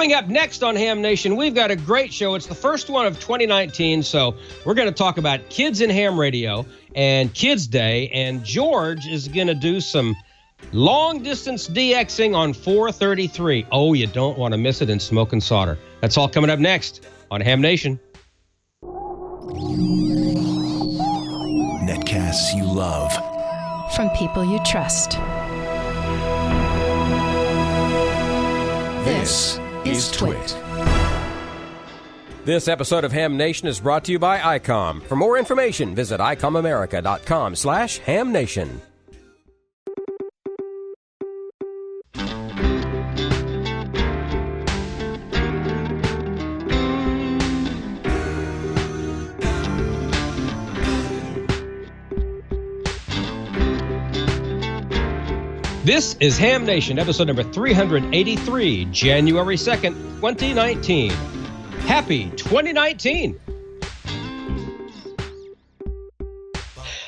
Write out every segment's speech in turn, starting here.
Coming up next on Ham Nation, we've got a great show. It's the first one of 2019, so we're going to talk about kids in ham radio and Kids Day, and George is going to do some long-distance DXing on 433. Oh, you don't want to miss it in Smoke and Solder. That's all coming up next on Ham Nation. Netcasts you love. From people you trust. This is Twit. This episode of Ham Nation is brought to you by Icom. For more information, visit icomamerica.com/hamnation. This is Ham Nation, episode number 383, January 2nd, 2019. Happy 2019.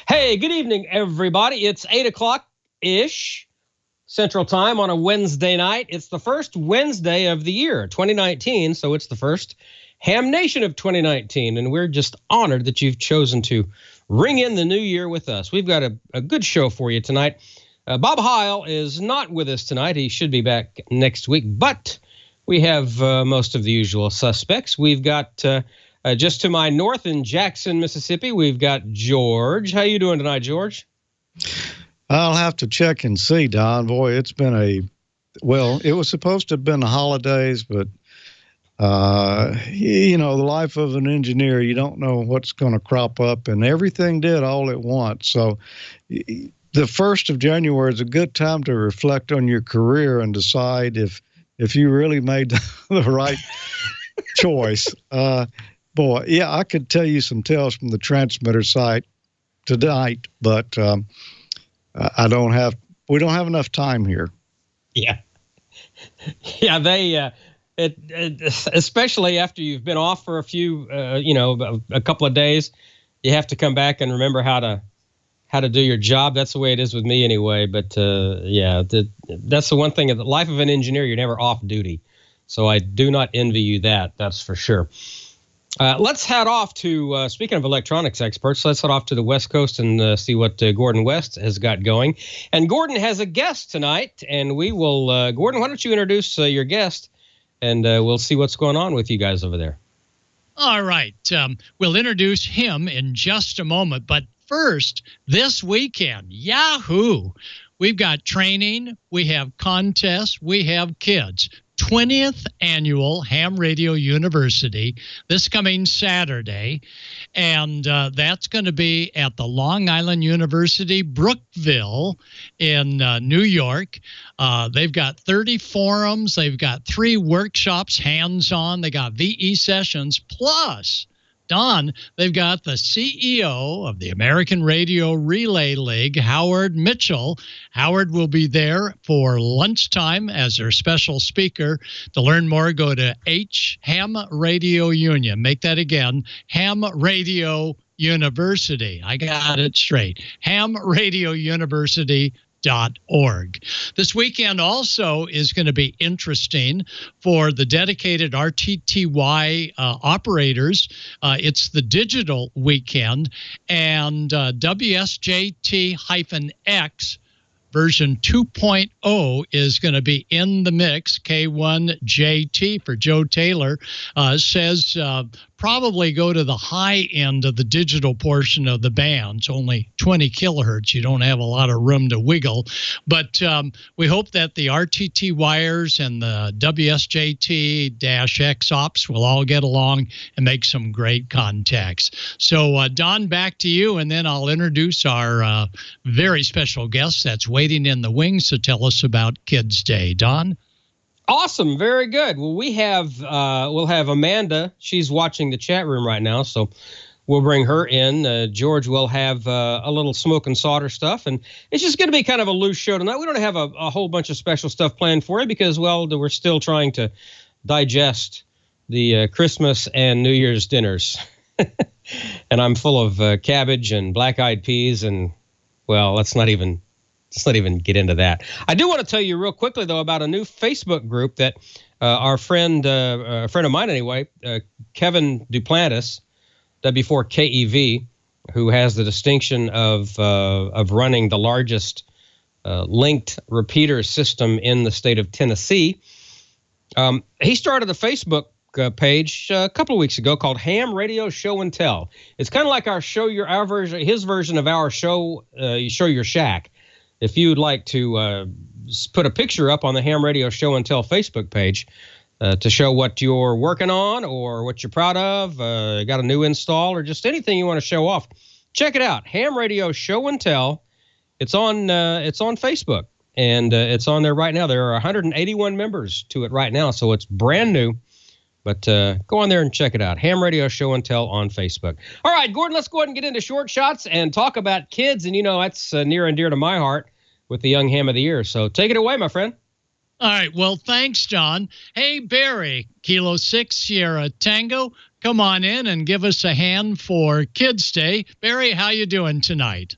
Hey, good evening, everybody. It's 8 o'clock-ish Central Time on a Wednesday night. It's the first Wednesday of the year, 2019, so it's the first Ham Nation of 2019, and we're just honored that you've chosen to ring in the new year with us. We've got a good show for you tonight. Bob Heil is not with us tonight. He should be back next week, but we have most of the usual suspects. We've got just to my north in Jackson, Mississippi, we've got George. How you doing tonight, George? I'll have to check and see, Don. Boy, it's been it was supposed to have been the holidays, but the life of an engineer, you don't know what's going to crop up, and everything did all at once. So the 1st of January is a good time to reflect on your career and decide if you really made the right choice. I could tell you some tales from the transmitter site tonight, but we don't have enough time here. Yeah. Yeah, they especially after you've been off for a few a couple of days, you have to come back and remember how to do your job. That's the way it is with me anyway. But that's the one thing of the life of an engineer. You're never off duty. So I do not envy you that. That's for sure. Let's head off to, speaking of electronics experts, let's head off to the West Coast and see what Gordon West has got going. And Gordon has a guest tonight, and we will, Gordon, why don't you introduce your guest, and we'll see what's going on with you guys over there. All right. We'll introduce him in just a moment, but first, this weekend, Yahoo! We've got training, we have contests, we have kids. 20th annual Ham Radio University this coming Saturday, and that's going to be at the Long Island University, Brookville in New York. They've got 30 forums, they've got 3 workshops, hands-on, they got VE sessions, plus Don, they've got the CEO of the American Radio Relay League, Howard Mitchell. Howard will be there for lunchtime as their special speaker. To learn more, go to Ham Radio Union. Make that again, Ham Radio University. I got it straight. HamRadioUniversity.org. This weekend also is going to be interesting for the dedicated RTTY operators. It's the digital weekend, and WSJT-X version 2.0 is going to be in the mix. K1JT for Joe Taylor says probably go to the high end of the digital portion of the band. It's only 20 kilohertz. You don't have a lot of room to wiggle. But we hope that the RTT wires and the WSJT-X ops will all get along and make some great contacts. So, Don, back to you, and then I'll introduce our very special guest that's waiting in the wings to tell us about Kids Day. Don? Awesome. Very good. Well, we'll have Amanda. She's watching the chat room right now, so we'll bring her in. George will have a little smoke and solder stuff, and it's just going to be kind of a loose show tonight. We don't have a whole bunch of special stuff planned for you because, well, we're still trying to digest the Christmas and New Year's dinners. And I'm full of cabbage and black-eyed peas, and, well, let's not even get into that. I do want to tell you real quickly, though, about a new Facebook group that our friend, a friend of mine anyway, Kevin Duplantis, W4KEV, who has the distinction of running the largest linked repeater system in the state of Tennessee. He started a Facebook page a couple of weeks ago called Ham Radio Show and Tell. It's kind of like our version, his version of our show, Show Your Shack. If you'd like to put a picture up on the Ham Radio Show and Tell Facebook page to show what you're working on or what you're proud of, got a new install or just anything you want to show off, check it out. Ham Radio Show and Tell. It's on Facebook, and it's on there right now. There are 181 members to it right now, so it's brand new. But go on there and check it out. Ham Radio Show and Tell on Facebook. All right, Gordon, let's go ahead and get into short shots and talk about kids. And, that's near and dear to my heart with the Young Ham of the Year. So take it away, my friend. All right. Well, thanks, John. Hey, Barry, Kilo 6 Sierra Tango, come on in and give us a hand for Kids Day. Barry, how you doing tonight?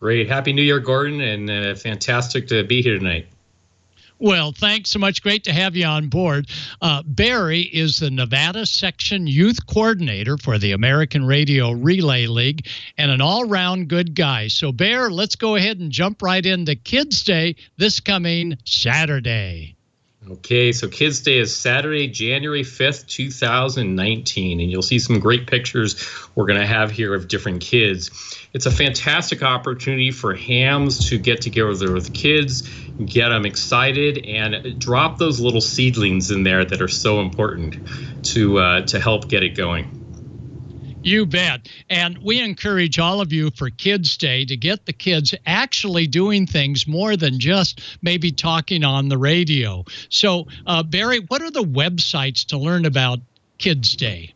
Great. Happy New Year, Gordon, and fantastic to be here tonight. Well, thanks so much. Great to have you on board. Barry is the Nevada Section Youth Coordinator for the American Radio Relay League and an all-round good guy. So, Bear, let's go ahead and jump right into Kids Day this coming Saturday. Okay, so Kids Day is Saturday, January 5th, 2019, and you'll see some great pictures we're going to have here of different kids. It's a fantastic opportunity for hams to get together with kids, get them excited, and drop those little seedlings in there that are so important to help get it going. You bet. And we encourage all of you for Kids Day to get the kids actually doing things more than just maybe talking on the radio. So, Barry, what are the websites to learn about Kids Day?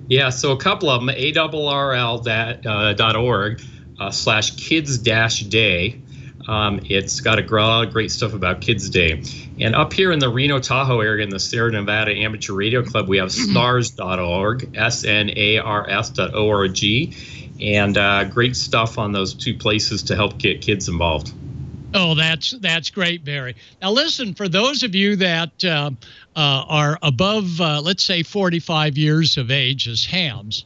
Yeah, so a couple of them, ARRL.org/kids-day. It's got a lot of great stuff about Kids Day. And up here in the Reno Tahoe area in the Sierra Nevada Amateur Radio Club, we have SNARS.org, SNARS.org, and great stuff on those two places to help get kids involved. Oh, that's great, Barry. Now, listen, for those of you that are above, let's say, 45 years of age as hams,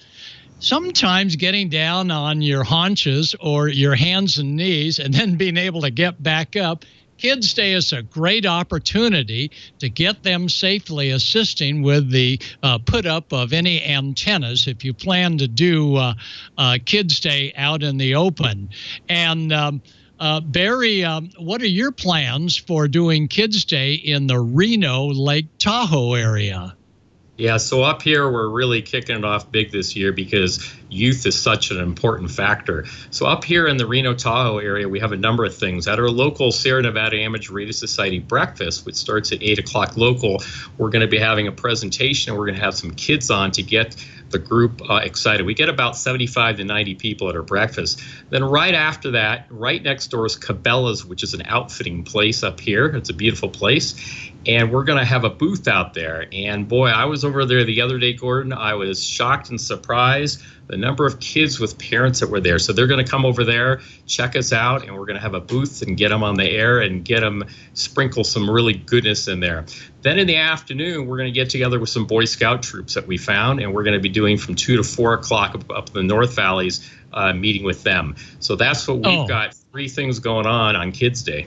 sometimes getting down on your haunches or your hands and knees and then being able to get back up, Kids Day is a great opportunity to get them safely assisting with the put up of any antennas if you plan to do Kids Day out in the open. And Barry, what are your plans for doing Kids Day in the Reno Lake Tahoe area? Yeah, so up here, we're really kicking it off big this year because youth is such an important factor. So up here in the Reno Tahoe area, we have a number of things. At our local Sierra Nevada Amateur Radio Society breakfast, which starts at 8 o'clock local, we're going to be having a presentation, and we're going to have some kids on to get the group excited. We get about 75 to 90 people at our breakfast. Then right after that, right next door is Cabela's, which is an outfitting place up here. It's a beautiful place. And we're going to have a booth out there. And boy, I was over there the other day, Gordon. I was shocked and surprised the number of kids with parents that were there. So they're going to come over there, check us out, and we're going to have a booth and get them on the air and get them sprinkle some really goodness in there. Then in the afternoon, we're going to get together with some Boy Scout troops that we found, and we're going to be doing from 2 to 4 o'clock up in the North Valleys, meeting with them. So that's what we've got, 3 things going on Kids Day.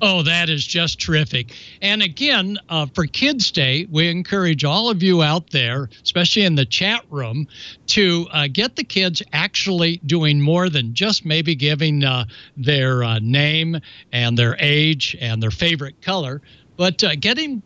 Oh, that is just terrific. And again, for Kids Day, we encourage all of you out there, especially in the chat room, to get the kids actually doing more than just maybe giving their name and their age and their favorite color, but getting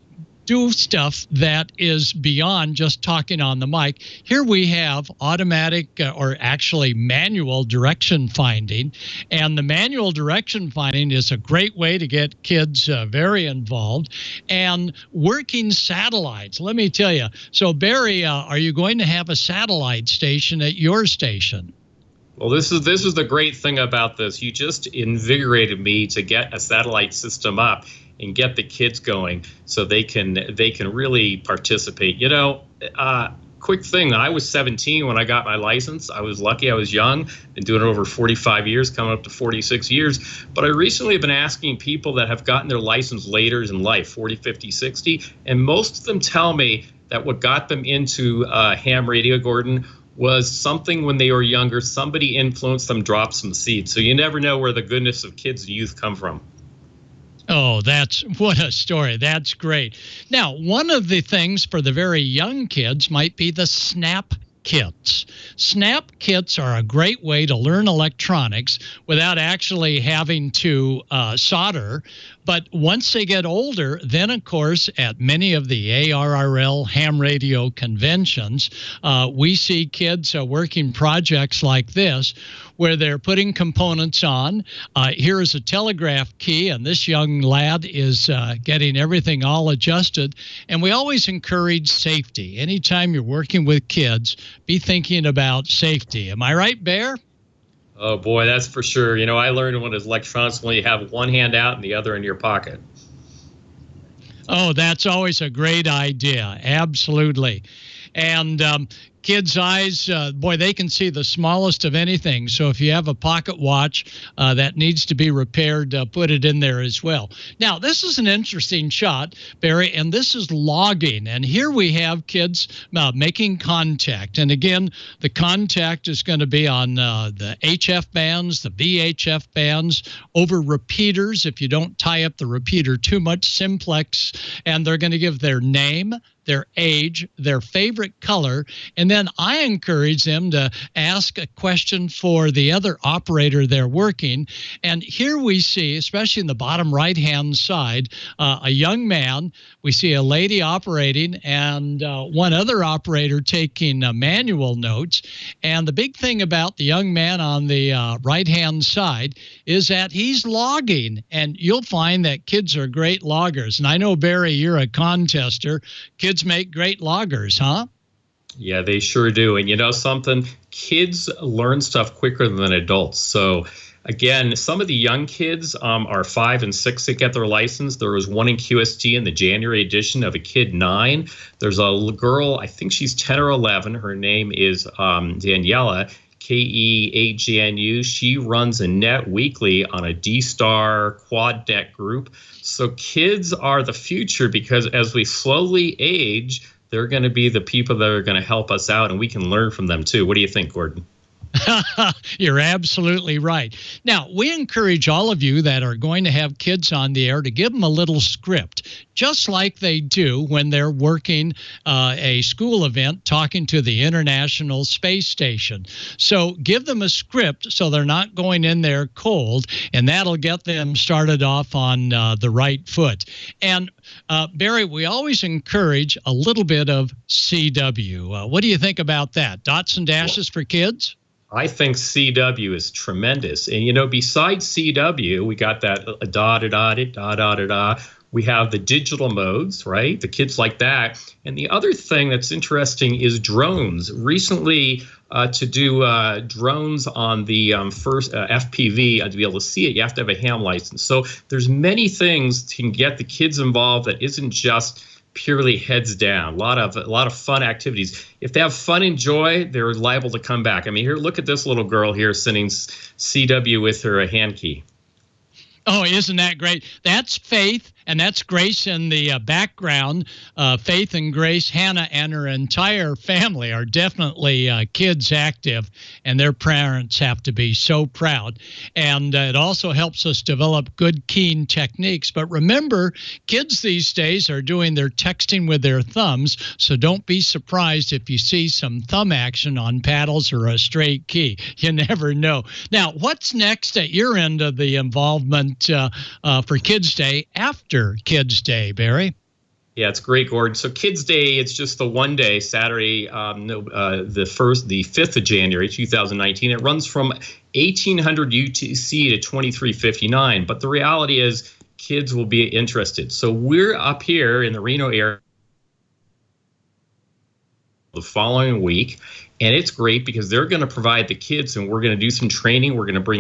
do stuff that is beyond just talking on the mic. Here we have automatic or actually manual direction finding. And the manual direction finding is a great way to get kids very involved. And working satellites, let me tell you. So, Barry, are you going to have a satellite station at your station? Well, this is the great thing about this. You just invigorated me to get a satellite system up and get the kids going so they can really participate. quick thing. I was 17 when I got my license. I was lucky. I was young. Been doing it over 45 years, coming up to 46 years. But I recently have been asking people that have gotten their license later in life, 40, 50, 60, and most of them tell me that what got them into ham radio, Gordon, was something when they were younger. Somebody influenced them, dropped some seeds. So you never know where the goodness of kids and youth come from. Oh, what a story. That's great. Now, one of the things for the very young kids might be the Snap kits. Snap kits are a great way to learn electronics without actually having to solder. But once they get older, then, of course, at many of the ARRL ham radio conventions, we see kids working projects like this where they're putting components on. Here is a telegraph key, and this young lad is getting everything all adjusted. And we always encourage safety. Anytime you're working with kids, be thinking about safety. Am I right, Bear? Oh, boy, that's for sure. You know, I learned when it's electronics, when you have one hand out and the other in your pocket. Oh, that's always a great idea. Absolutely. And kids' eyes, boy, they can see the smallest of anything. So if you have a pocket watch that needs to be repaired, put it in there as well. Now, this is an interesting shot, Barry, and this is logging. And here we have kids making contact. And again, the contact is going to be on the HF bands, the VHF bands, over repeaters. If you don't tie up the repeater too much, simplex, and they're going to give their name, their age, their favorite color, and then I encourage them to ask a question for the other operator they're working. And here we see, especially in the bottom right-hand side, a young man. We see a lady operating and one other operator taking manual notes. And the big thing about the young man on the right-hand side is that he's logging. And you'll find that kids are great loggers. And I know, Barry, you're a contester. Kids make great loggers, huh? Yeah, they sure do. And you know something? Kids learn stuff quicker than adults. So again, some of the young kids are 5 and 6 that get their license. There was one in QST in the January edition of a kid 9. There's a girl, I think she's 10 or 11. Her name is Daniela, KE8GNU. She runs a net weekly on a D-Star quad net group. So kids are the future, because as we slowly age, they're going to be the people that are going to help us out, and we can learn from them too. What do you think, Gordon? You're absolutely right. Now, we encourage all of you that are going to have kids on the air to give them a little script, just like they do when they're working a school event talking to the International Space Station. So give them a script so they're not going in there cold, and that'll get them started off on the right foot. And Barry, we always encourage a little bit of CW. What do you think about that? Dots and dashes for kids? I think CW is tremendous. And, you know, besides CW, we got that da-da-da-da-da-da-da. We have the digital modes, right? The kids like that. And the other thing that's interesting is drones. Recently, to do drones on the first FPV, to be able to see it, you have to have a ham license. So there's many things to get the kids involved that isn't just purely heads down. A lot of fun activities. If they have fun and joy, they're liable to come back. I mean, here, look at this little girl here sending CW with her hand key. Oh, isn't that great? That's Faith, and that's Grace in the background. Faith and Grace, Hannah, and her entire family are definitely kids active, and their parents have to be so proud. And it also helps us develop good keying techniques. But remember, kids these days are doing their texting with their thumbs, so don't be surprised if you see some thumb action on paddles or a straight key. You never know. Now, what's next at your end of the involvement for Kids Day after Kids Day, Barry? Yeah, it's great, Gordon. So Kids Day, it's just the one day, Saturday, the 5th of January, 2019. It runs from 1800 UTC to 2359. But the reality is kids will be interested. So we're up here in the Reno area the following week. And it's great because they're going to provide the kids, and we're going to do some training. We're going to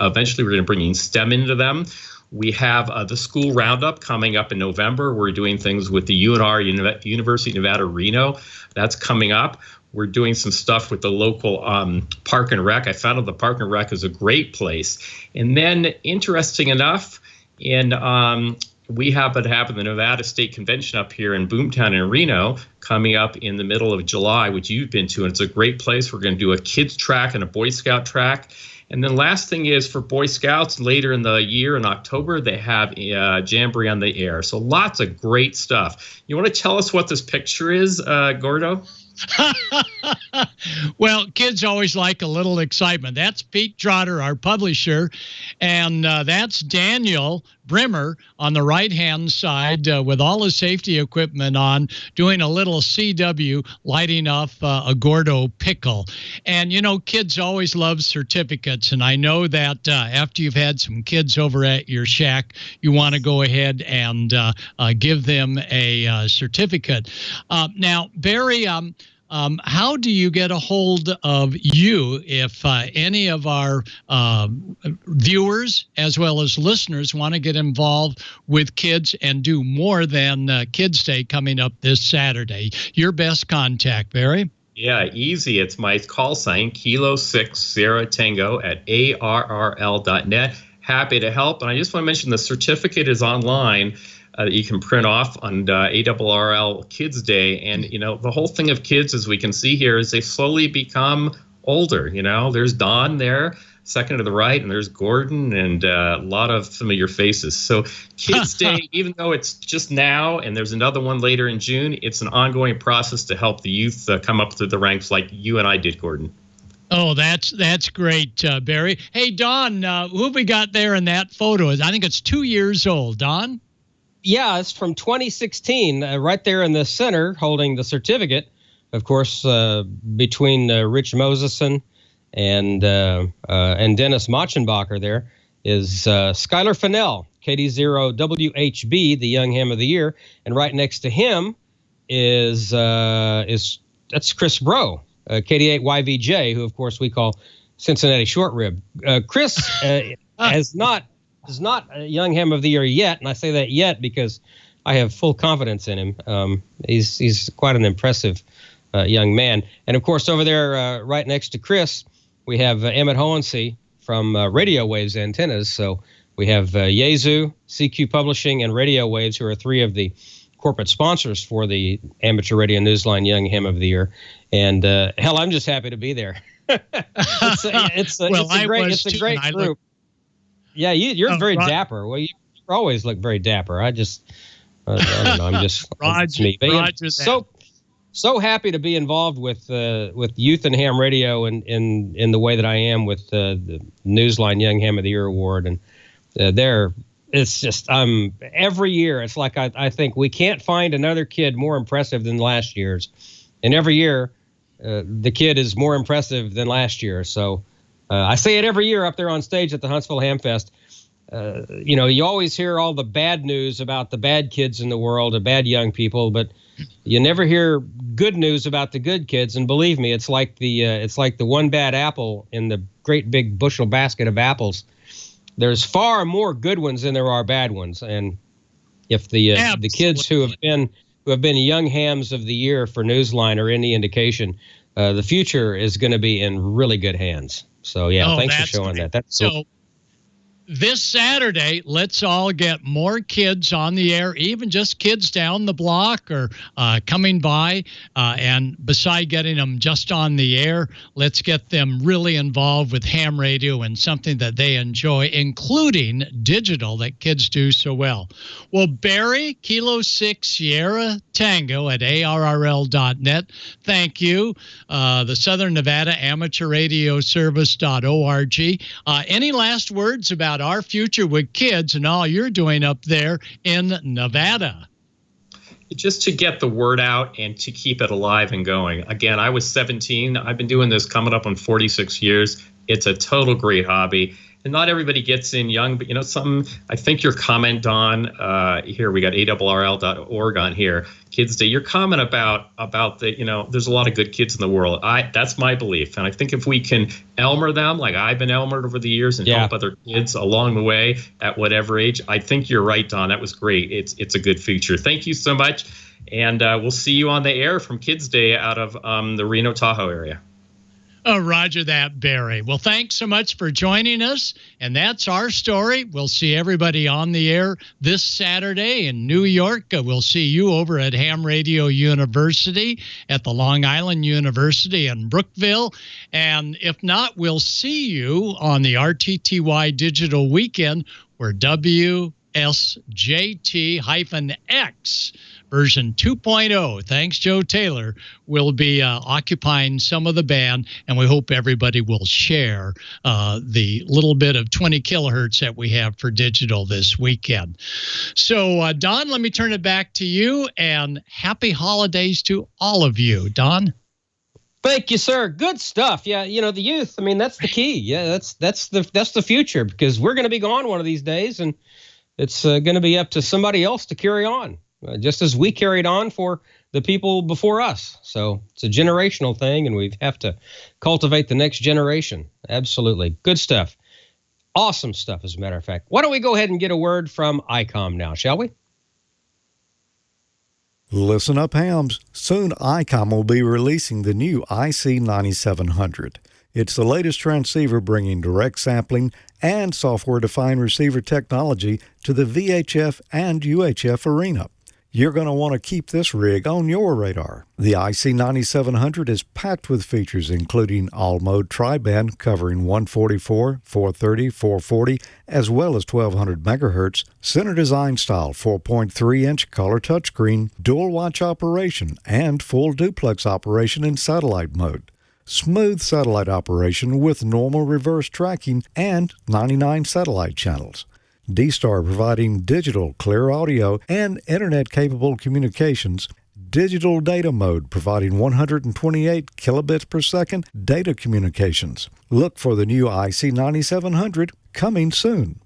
eventually we're going to bring STEM into them. We have the school roundup coming up in November. We're doing things with the UNR, University of Nevada, Reno. That's coming up. We're doing some stuff with the local Park and Rec. I found out the Park and Rec is a great place. And then, interesting enough, we happen to have the Nevada State Convention up here in Boomtown in Reno coming up in the middle of July, which you've been to, and it's a great place. We're going to do a kids track and a Boy Scout track. And then last thing is for Boy Scouts, later in the year in October, they have a Jamboree on the Air. So lots of great stuff. You want to tell us what this picture is, Gordo? Well, kids always like a little excitement. That's Pete Trotter, our publisher, and that's Daniel Brimmer on the right-hand side with all his safety equipment on, doing a little CW, lighting off a Gordo pickle. And, you know, kids always love certificates, and I know that after you've had some kids over at your shack, you want to go ahead and give them a certificate. Now, Barry, how do you get a hold of you if any of our viewers as well as listeners want to get involved with kids and do more than Kids Day coming up this Saturday? Your best contact, Barry? Yeah, easy. It's my call sign, Kilo 6 Sierra Tango at ARRL.net. Happy to help. And I just want to mention the certificate is online. That you can print off on ARRL Kids Day. And, you know, the whole thing of kids, as we can see here, is they slowly become older. You know, there's Don there, second to the right, and there's Gordon and a lot of familiar faces. So Kids Day, even though it's just now and there's another one later in June, it's an ongoing process to help the youth come up through the ranks like you and I did, Gordon. Oh, that's great, Barry. Hey, Don, who have we got there in that photo? I think it's 2 years old. Don? Yeah, it's from 2016, right there in the center, holding the certificate. Of course, between Rich Moseson and Dennis Machenbacher, there is Skylar Fennell, KD0WHB, the Young Ham of the Year, and right next to him is that's Chris Bro, KD8YVJ, who of course we call Cincinnati Short Rib. Chris is not a Young Ham of the Year yet, and I say that yet because I have full confidence in him. He's quite an impressive young man. And, of course, over there right next to Chris, we have Emmett Hohensee from Radio Waves Antennas. So we have Yezu, CQ Publishing, and Radio Waves, who are three of the corporate sponsors for the Amateur Radio Newsline Young Ham of the Year. And, hell, I'm just happy to be there. It's a great group. Yeah, you're very dapper. Well, you always look very dapper. I don't know. I'm just me. But so happy to be involved with Youth and Ham Radio in the way that I am with the Newsline Young Ham of the Year Award. And it's just every year it's like I think we can't find another kid more impressive than last year's, and every year the kid is more impressive than last year. So. I say it every year up there on stage at the Huntsville Ham Fest. You know, you always hear all the bad news about the bad kids in the world, the bad young people, but you never hear good news about the good kids. And believe me, it's like the one bad apple in the great big bushel basket of apples. There's far more good ones than there are bad ones. And if the kids who have been Young Hams of the Year for Newsline are any indication, the future is going to be in really good hands. So, yeah, thanks for showing that. That's cool. So this Saturday, let's all get more kids on the air, even just kids down the block or coming by. And beside getting them just on the air, let's get them really involved with ham radio and something that they enjoy, including digital that kids do so well. Well, Barry, Kilo 6 Sierra Tango at ARRL.net. Thank you. The Southern Nevada Amateur Radio Service.org. Any last words about our future with kids and all you're doing up there in Nevada? Just to get the word out and to keep it alive and going. Again, I was 17. I've been doing this coming up on 46 years. It's a total great hobby. not everybody gets in young, but I think your comment, Don, here we got ARRL.org on here, Kids Day. Your comment about the, there's a lot of good kids in the world. That's my belief, and I think if we can Elmer them, like I've been Elmered over the years, and help other kids along the way at whatever age, I think you're right, Don. That was great. It's a good feature. Thank you so much, and we'll see you on the air from Kids Day out of the Reno Tahoe area. Oh, roger that, Barry. Well, thanks so much for joining us. And that's our story. We'll see everybody on the air this Saturday in New York. We'll see you over at Ham Radio University at the Long Island University in Brookville. And if not, we'll see you on the RTTY Digital Weekend, where WSJT-X version 2.0, thanks Joe Taylor, will be occupying some of the band, and we hope everybody will share the little bit of 20 kilohertz that we have for digital this weekend. So, Don, let me turn it back to you, and happy holidays to all of you. Don? Thank you, sir. Good stuff. Yeah, the youth, I mean, that's the key. Yeah, that's the future, because we're going to be gone one of these days, and it's going to be up to somebody else to carry on. Just as we carried on for the people before us. So it's a generational thing, and we have to cultivate the next generation. Absolutely. Good stuff. Awesome stuff, as a matter of fact. Why don't we go ahead and get a word from Icom now, shall we? Listen up, hams. Soon Icom will be releasing the new IC9700. It's the latest transceiver bringing direct sampling and software-defined receiver technology to the VHF and UHF arena. You're going to want to keep this rig on your radar. The IC9700 is packed with features including all-mode tri-band covering 144, 430, 440, as well as 1200 MHz, center design style 4.3-inch color touchscreen, dual watch operation, and full duplex operation in satellite mode. Smooth satellite operation with normal reverse tracking and 99 satellite channels. D-Star providing digital clear audio and internet-capable communications. Digital data mode providing 128 kilobits per second data communications. Look for the new IC9700 coming soon.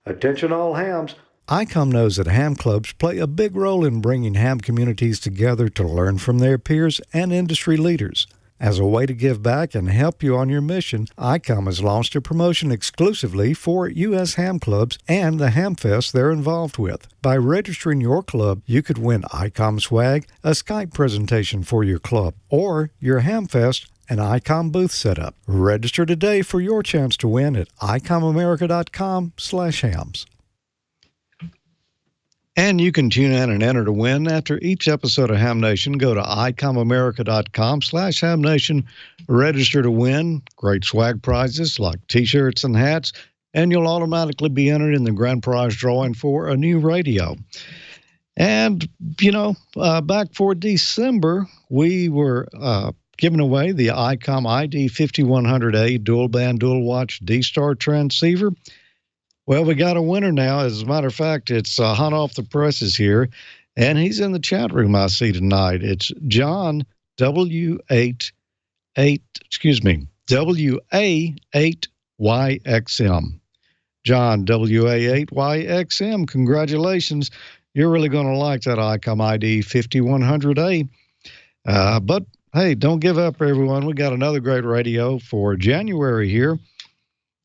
Attention all hams. Icom knows that ham clubs play a big role in bringing ham communities together to learn from their peers and industry leaders. As a way to give back and help you on your mission, Icom has launched a promotion exclusively for U.S. ham clubs and the ham fest they're involved with. By registering your club, you could win Icom swag, a Skype presentation for your club, or your ham fest, an Icom booth setup. Register today for your chance to win at icomamerica.com/hams. And you can tune in and enter to win after each episode of Ham Nation. Go to icomamerica.com/HamNation. Register to win. Great swag prizes like T-shirts and hats. And you'll automatically be entered in the grand prize drawing for a new radio. And, back for December, we were giving away the Icom ID 5100A dual band, dual watch D-Star transceiver. Well, we got a winner now. As a matter of fact, it's hot off the presses here, and he's in the chat room I see tonight. It's John WA8YXM. John WA8YXM. Congratulations. You're really going to like that Icom ID 5100A. But hey, don't give up, everyone. We got another great radio for January here.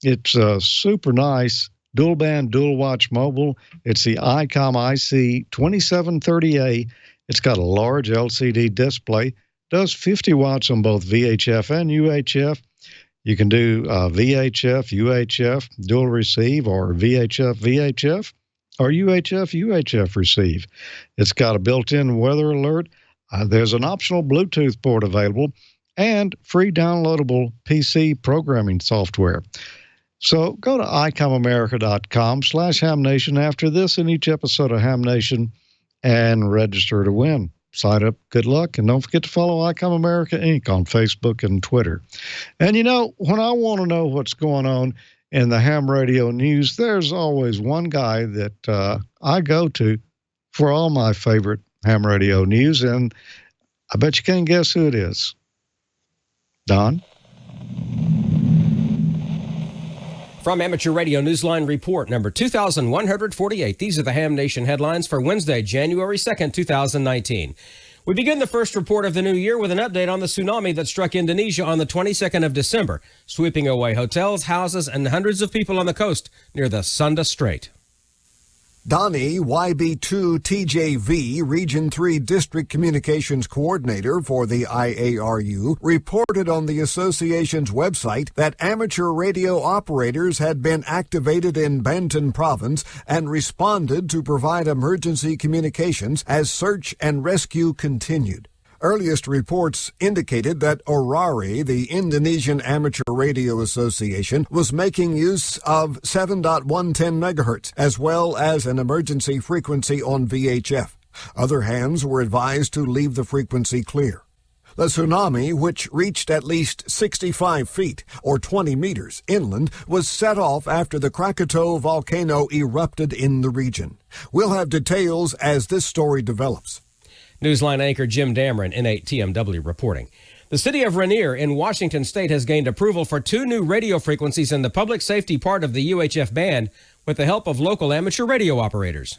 It's super nice. Dual band, dual watch mobile. It's the Icom IC 2730A. It's got a large LCD display. Does 50 watts on both VHF and UHF. You can do VHF, UHF, dual receive, or VHF, VHF, or UHF, UHF receive. It's got a built-in weather alert. There's an optional Bluetooth port available and free downloadable PC programming software. So go to icomamerica.com/HamNation after this in each episode of Ham Nation and register to win. Sign up, good luck, and don't forget to follow Icom America Inc. on Facebook and Twitter. And when I want to know what's going on in the ham radio news, there's always one guy that I go to for all my favorite ham radio news, and I bet you can't guess who it is. Don? From Amateur Radio Newsline Report number 2148, these are the Ham Nation headlines for Wednesday, January 2nd, 2019. We begin the first report of the new year with an update on the tsunami that struck Indonesia on the 22nd of December, sweeping away hotels, houses, and hundreds of people on the coast near the Sunda Strait. Donnie, YB2TJV, Region 3 District Communications Coordinator for the IARU, reported on the association's website that amateur radio operators had been activated in Banten Province and responded to provide emergency communications as search and rescue continued. Earliest reports indicated that ARRL, the Indonesian Amateur Radio Association, was making use of 7.110 megahertz, as well as an emergency frequency on VHF. Other hands were advised to leave the frequency clear. The tsunami, which reached at least 65 feet, or 20 meters, inland, was set off after the Krakatoa volcano erupted in the region. We'll have details as this story develops. Newsline anchor Jim Dameron, N8TMW, reporting. The city of Rainier in Washington state has gained approval for 2 new radio frequencies in the public safety part of the UHF band with the help of local amateur radio operators.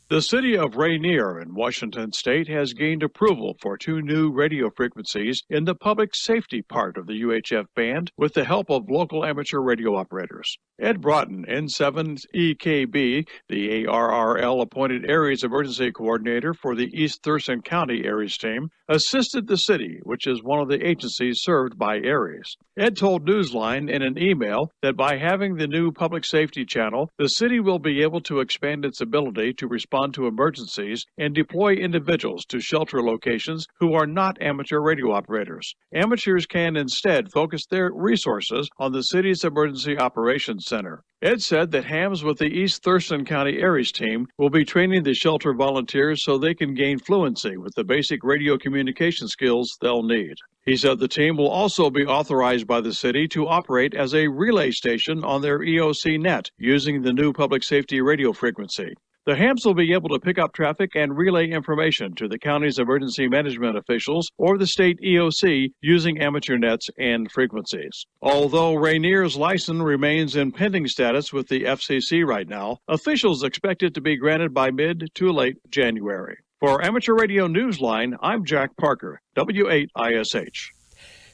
The city of Rainier in Washington state has gained approval for 2 new radio frequencies in the public safety part of the UHF band with the help of local amateur radio operators. Ed Broughton, N7EKB, the ARRL appointed Aries Emergency Coordinator for the East Thurston County Aries team, assisted the city, which is one of the agencies served by Aries. Ed told Newsline in an email that by having the new public safety channel, the city will be able to expand its ability to respond to emergencies and deploy individuals to shelter locations who are not amateur radio operators. Amateurs can instead focus their resources on the city's Emergency Operations Center. Ed said that hams with the East Thurston County Aries team will be training the shelter volunteers so they can gain fluency with the basic radio communication skills they'll need. He said the team will also be authorized by the city to operate as a relay station on their EOC net using the new public safety radio frequency. The hams will be able to pick up traffic and relay information to the county's emergency management officials or the state EOC using amateur nets and frequencies. Although Rainier's license remains in pending status with the FCC right now, officials expect it to be granted by mid to late January. For Amateur Radio Newsline, I'm Jack Parker, W8ISH.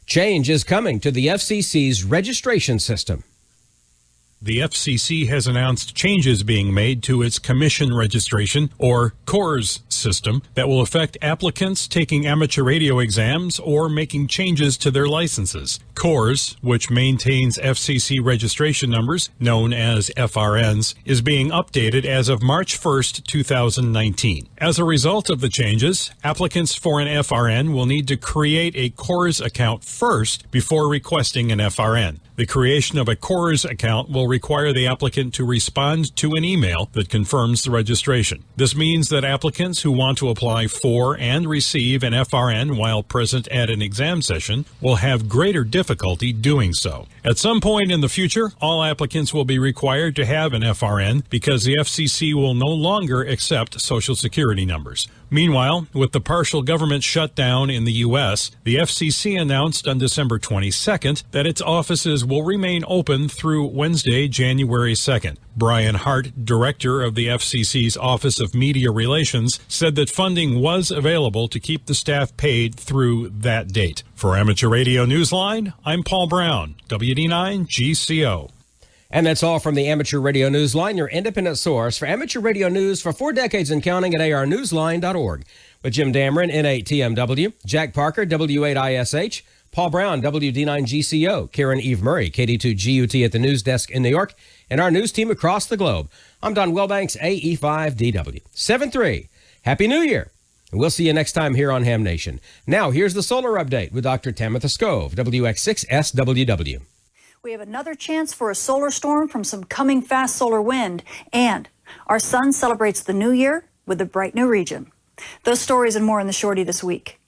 Change is coming to the FCC's registration system. The FCC has announced changes being made to its commission registration, or CORS, system that will affect applicants taking amateur radio exams or making changes to their licenses. CORS, which maintains FCC registration numbers, known as FRNs, is being updated as of March 1st, 2019. As a result of the changes, applicants for an FRN will need to create a CORS account first before requesting an FRN. The creation of a CORS account will require the applicant to respond to an email that confirms the registration. This means that applicants who want to apply for and receive an FRN while present at an exam session will have greater difficulty doing so. At some point in the future, all applicants will be required to have an FRN because the FCC will no longer accept Social Security numbers. Meanwhile, with the partial government shutdown in the U.S., the FCC announced on December 22nd that its offices will remain open through Wednesday, January 2nd. Brian Hart, director of the FCC's Office of Media Relations, said that funding was available to keep the staff paid through that date. For Amateur Radio Newsline, I'm Paul Brown, WD9 GCO. And that's all from the Amateur Radio Newsline, your independent source for amateur radio news for 4 decades and counting at arnewsline.org. With Jim Dameron, N8TMW, Jack Parker, W8ISH, Paul Brown, WD9GCO, Karen Eve Murray, KD2GUT at the news desk in New York, and our news team across the globe. I'm Don Wilbanks, AE5DW. 7-3. Happy New Year. And we'll see you next time here on Ham Nation. Now, here's the solar update with Dr. Tamitha Skov, WX6SWW. We have another chance for a solar storm from some coming fast solar wind, and our sun celebrates the new year with a bright new region. Those stories and more in the Shorty this week.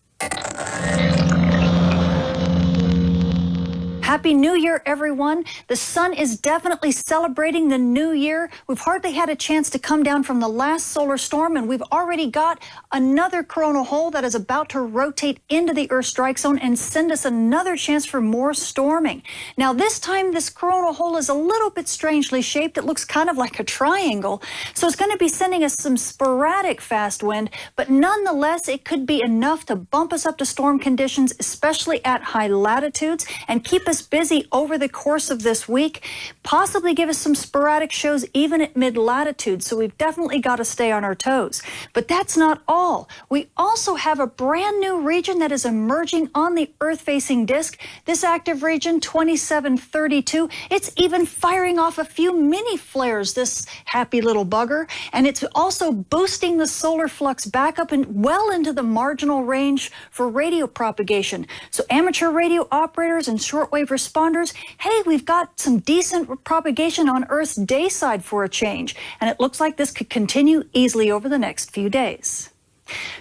Happy New Year, everyone. The sun is definitely celebrating the new year. We've hardly had a chance to come down from the last solar storm, and we've already got another coronal hole that is about to rotate into the Earth strike zone and send us another chance for more storming. Now, this time, this coronal hole is a little bit strangely shaped. It looks kind of like a triangle. So it's going to be sending us some sporadic fast wind, but nonetheless, it could be enough to bump us up to storm conditions, especially at high latitudes, and keep us busy over the course of this week, possibly give us some sporadic shows even at mid-latitude, so we've definitely got to stay on our toes. But that's not all. We also have a brand new region that is emerging on the Earth-facing disk. This active region, 2732, it's even firing off a few mini flares, this happy little bugger, and it's also boosting the solar flux back up and well into the marginal range for radio propagation. So amateur radio operators and shortwave responders, hey, we've got some decent propagation on Earth's day side for a change, and it looks like this could continue easily over the next few days.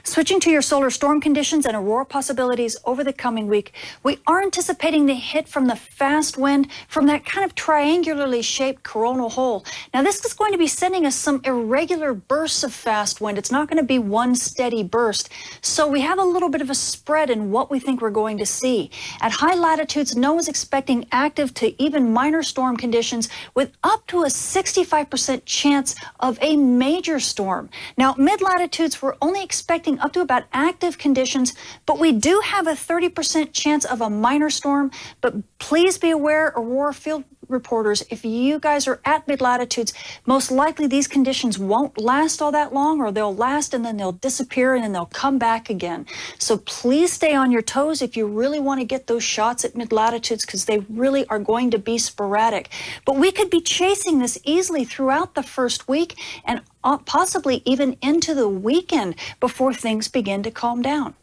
Switching to your solar storm conditions and aurora possibilities over the coming week, we are anticipating the hit from the fast wind from that kind of triangularly shaped coronal hole. Now, this is going to be sending us some irregular bursts of fast wind. It's not going to be one steady burst. So we have a little bit of a spread in what we think we're going to see. At high latitudes, NOAA's expecting active to even minor storm conditions with up to a 65% chance of a major storm. Now, mid-latitudes, we're only expecting up to about active conditions, but we do have a 30% chance of a minor storm. But please be aware, Aurora field reporters, if you guys are at mid-latitudes, most likely these conditions won't last all that long, or they'll last and then they'll disappear and then they'll come back again. So please stay on your toes if you really want to get those shots at mid-latitudes, because they really are going to be sporadic. But we could be chasing this easily throughout the first week and possibly even into the weekend before things begin to calm down.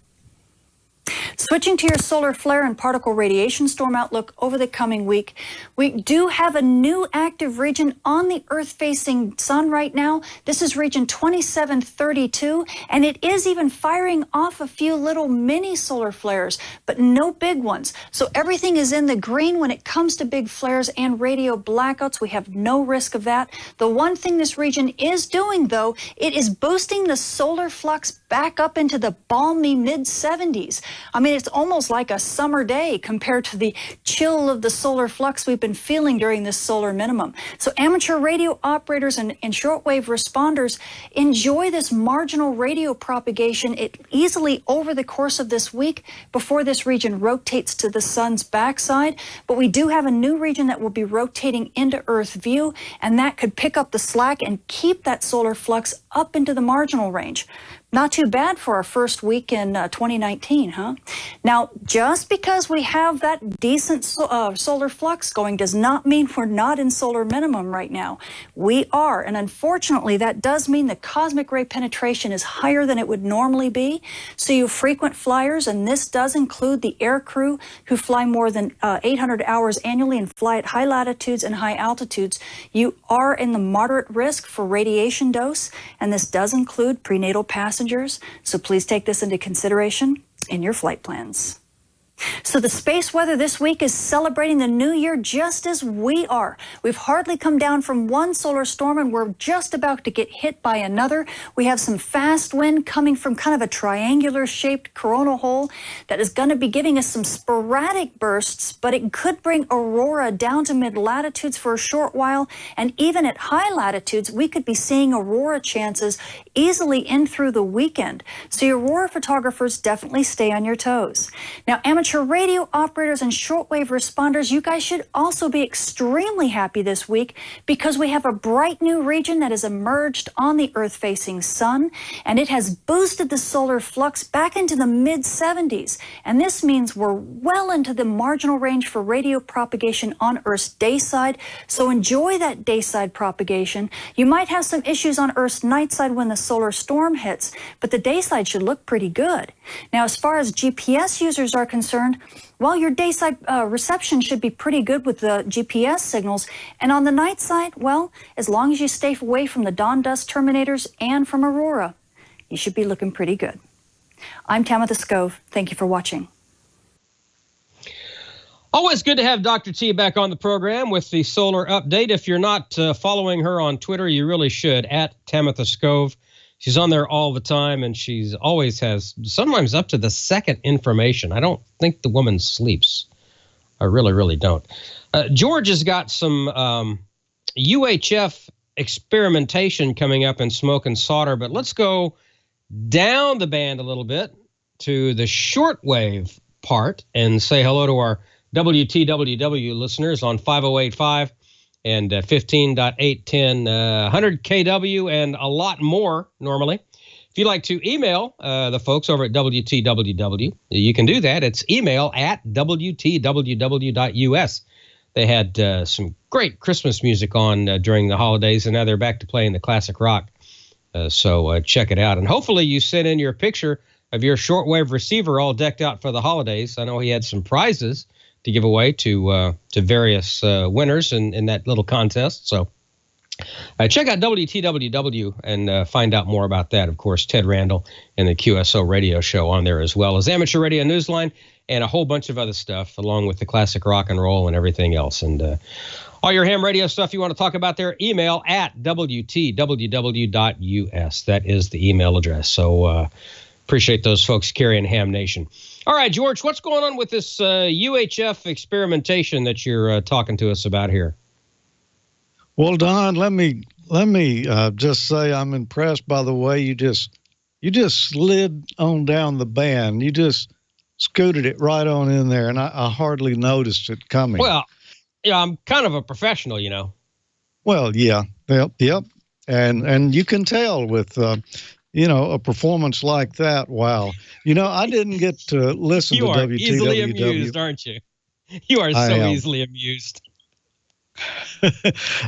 Switching to your solar flare and particle radiation storm outlook over the coming week, we do have a new active region on the Earth-facing sun right now. This is region 2732, and it is even firing off a few little mini solar flares, but no big ones. So everything is in the green when it comes to big flares and radio blackouts. We have no risk of that. The one thing this region is doing, though, it is boosting the solar flux back up into the balmy mid-70s. I mean, it's almost like a summer day compared to the chill of the solar flux we've been feeling during this solar minimum. So amateur radio operators and shortwave responders, enjoy this marginal radio propagation easily over the course of this week before this region rotates to the sun's backside. But we do have a new region that will be rotating into Earth view, and that could pick up the slack and keep that solar flux up into the marginal range. Not too bad for our first week in 2019, huh? Now, just because we have that decent solar flux going does not mean we're not in solar minimum right now. We are, and unfortunately, that does mean the cosmic ray penetration is higher than it would normally be. So you frequent flyers, and this does include the air crew who fly more than 800 hours annually and fly at high latitudes and high altitudes, you are in the moderate risk for radiation dose, and this does include prenatal passengers. So please take this into consideration in your flight plans. So the space weather this week is celebrating the new year just as we are. We've hardly come down from one solar storm, and we're just about to get hit by another. We have some fast wind coming from kind of a triangular shaped coronal hole that is going to be giving us some sporadic bursts, but it could bring aurora down to mid-latitudes for a short while, and even at high latitudes we could be seeing aurora chances easily in through the weekend. So your aurora photographers, definitely stay on your toes. Now, amateur radio operators and shortwave responders, you guys should also be extremely happy this week because we have a bright new region that has emerged on the Earth-facing sun, and it has boosted the solar flux back into the mid-70s. And this means we're well into the marginal range for radio propagation on Earth's day side, so enjoy that day side propagation. You might have some issues on Earth's night side when the solar storm hits, but the day side should look pretty good. Now, as far as GPS users are concerned, well, your day side reception should be pretty good with the GPS signals. And on the night side, well, as long as you stay away from the dawn dust terminators and from aurora, you should be looking pretty good. I'm Tamitha Scove. Thank you for watching. Always good to have Dr. T back on the program with the solar update. If you're not following her on Twitter, you really should, at Tamitha Scove. She's on there all the time, and she's always has sometimes up to the second information. I don't think the woman sleeps. I really, really don't. George has got some UHF experimentation coming up in smoke and solder, but let's go down the band a little bit to the shortwave part and say hello to our WTWW listeners on 5085 and 15.810, 100 kW, and a lot more normally. If you'd like to email the folks over at WTWW, you can do that. It's email at WTWW.us. They had some great Christmas music on during the holidays, and now they're back to playing the classic rock. So check it out. And hopefully you sent in your picture of your shortwave receiver all decked out for the holidays. I know he had some prizes to give away to various winners in that little contest. So check out WTWW and find out more about that. Of course, Ted Randall and the QSO radio show on there, as well as Amateur Radio Newsline and a whole bunch of other stuff, along with the classic rock and roll and everything else. And all your ham radio stuff you want to talk about there, email at WTWW.us. That is the email address. So appreciate those folks carrying Ham Nation. All right, George, what's going on with this UHF experimentation that you're talking to us about here? Well, Don, let me just say I'm impressed by the way you just slid on down the band. You just scooted it right on in there, and I hardly noticed it coming. Well, yeah, I'm kind of a professional, you know. Well, yeah, yep, and you can tell with a performance like that. Wow. I didn't get to listen to WTWW. You are easily amused, aren't you? You are so easily amused.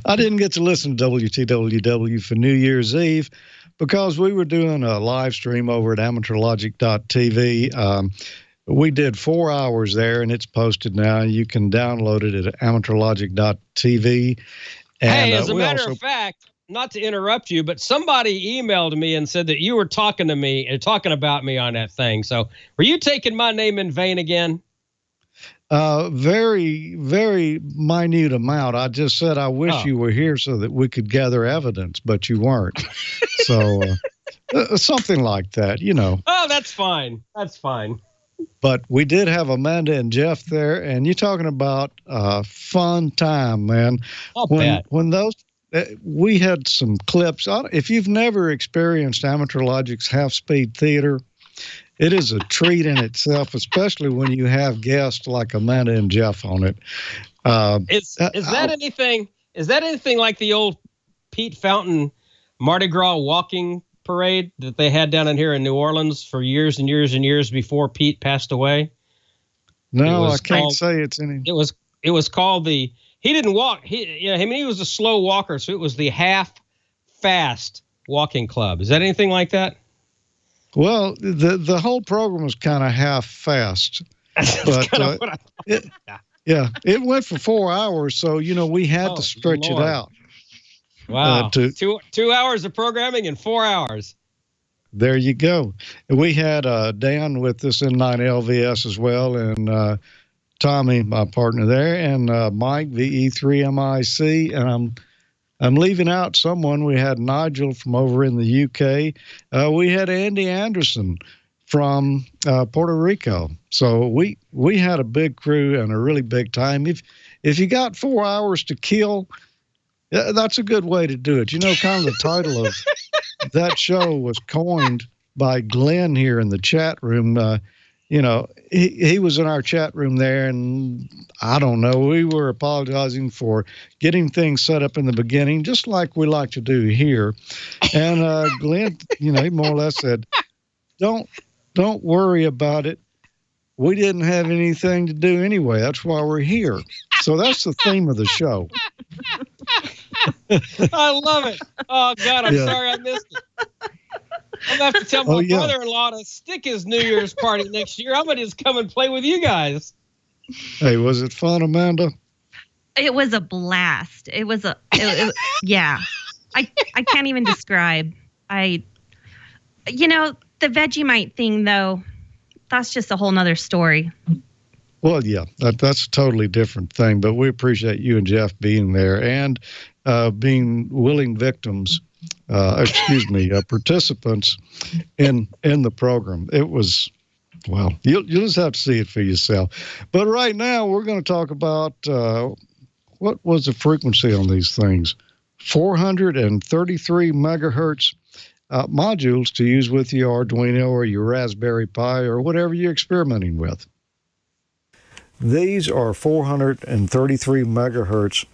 I didn't get to listen to WTWW for New Year's Eve because we were doing a live stream over at amateurlogic.tv. We did 4 hours there, and it's posted now. You can download it at amateurlogic.tv. Hey, as a matter of fact, not to interrupt you, but somebody emailed me and said that you were talking to me and talking about me on that thing. So were you taking my name in vain again? Very, very minute amount. I just said I wish you were here so that we could gather evidence, but you weren't. So something like that, Oh, that's fine. That's fine. But we did have Amanda and Jeff there, and you're talking about fun time, man. Not bad. When those we had some clips. If you've never experienced Amateur Logic's half-speed theater, it is a treat in itself, especially when you have guests like Amanda and Jeff on it. Is that anything? Is that anything like the old Pete Fountain Mardi Gras walking parade that they had down in here in New Orleans for years and years and years before Pete passed away? No, I can't say it's any. It was called the. He didn't walk. He was a slow walker, so it was the half fast walking club. Is that anything like that? Well, the whole program was kind of half fast. But it went for 4 hours, so we had to stretch it out. Wow, 2 hours of programming in 4 hours. There you go. We had Dan with us in 9LVS as well, and Tommy, my partner there, and Mike, VE3MIC, and I'm leaving out someone. We had Nigel from over in the UK. We had Andy Anderson from Puerto Rico. So we had a big crew and a really big time. If you got 4 hours to kill, that's a good way to do it. Kind of the title of that show was coined by Glenn here in the chat room. He was in our chat room there, and I don't know, we were apologizing for getting things set up in the beginning, just like we like to do here. And Glenn, he more or less said, don't worry about it. We didn't have anything to do anyway. That's why we're here. So that's the theme of the show. I love it. Oh, God, I'm sorry I missed it. I'm going to have to tell my brother-in-law to stick his New Year's party next year. I'm going to just come and play with you guys. Hey, was it fun, Amanda? It was a blast. Yeah. I can't even describe. The Vegemite thing, though, that's just a whole nother story. Well, yeah, that's a totally different thing, but we appreciate you and Jeff being there and being willing victims, participants in the program. It was, well, you'll just have to see it for yourself. But right now, we're going to talk about what was the frequency on these things? 433 megahertz modules to use with your Arduino or your Raspberry Pi or whatever you're experimenting with. These are 433 megahertz.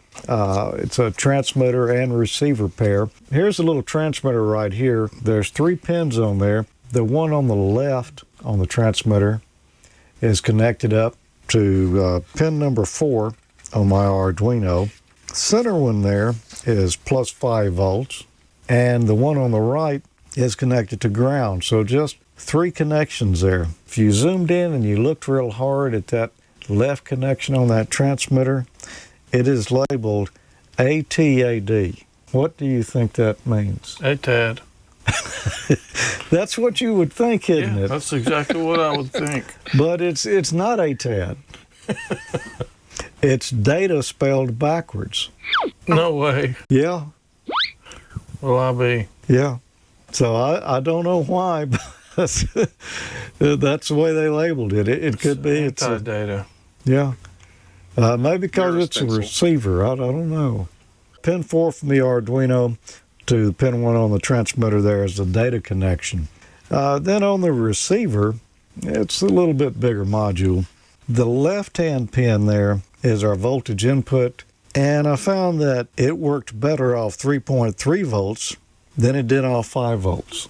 It's a transmitter and receiver pair. Here's a little transmitter right here. There's 3 pins on there. The one on the left on the transmitter is connected up to pin number 4 on my Arduino. Center one there is plus 5 volts, and the one on the right is connected to ground. So just 3 connections there. If you zoomed in and you looked real hard at that left connection on that transmitter, it is labeled ATAD. What do you think that means? ATAD. That's what you would think, isn't it? That's exactly what I would think. But it's not ATAD. It's data spelled backwards. No way. Yeah. Will I be? Yeah. So I don't know why, but that's the way they labeled it. It could be it's data. Yeah. Maybe because it's a receiver. I don't know. Pin 4 from the Arduino to the pin 1 on the transmitter there is the data connection. Then on the receiver, it's a little bit bigger module. The left-hand pin there is our voltage input, and I found that it worked better off 3.3 volts than it did off 5 volts.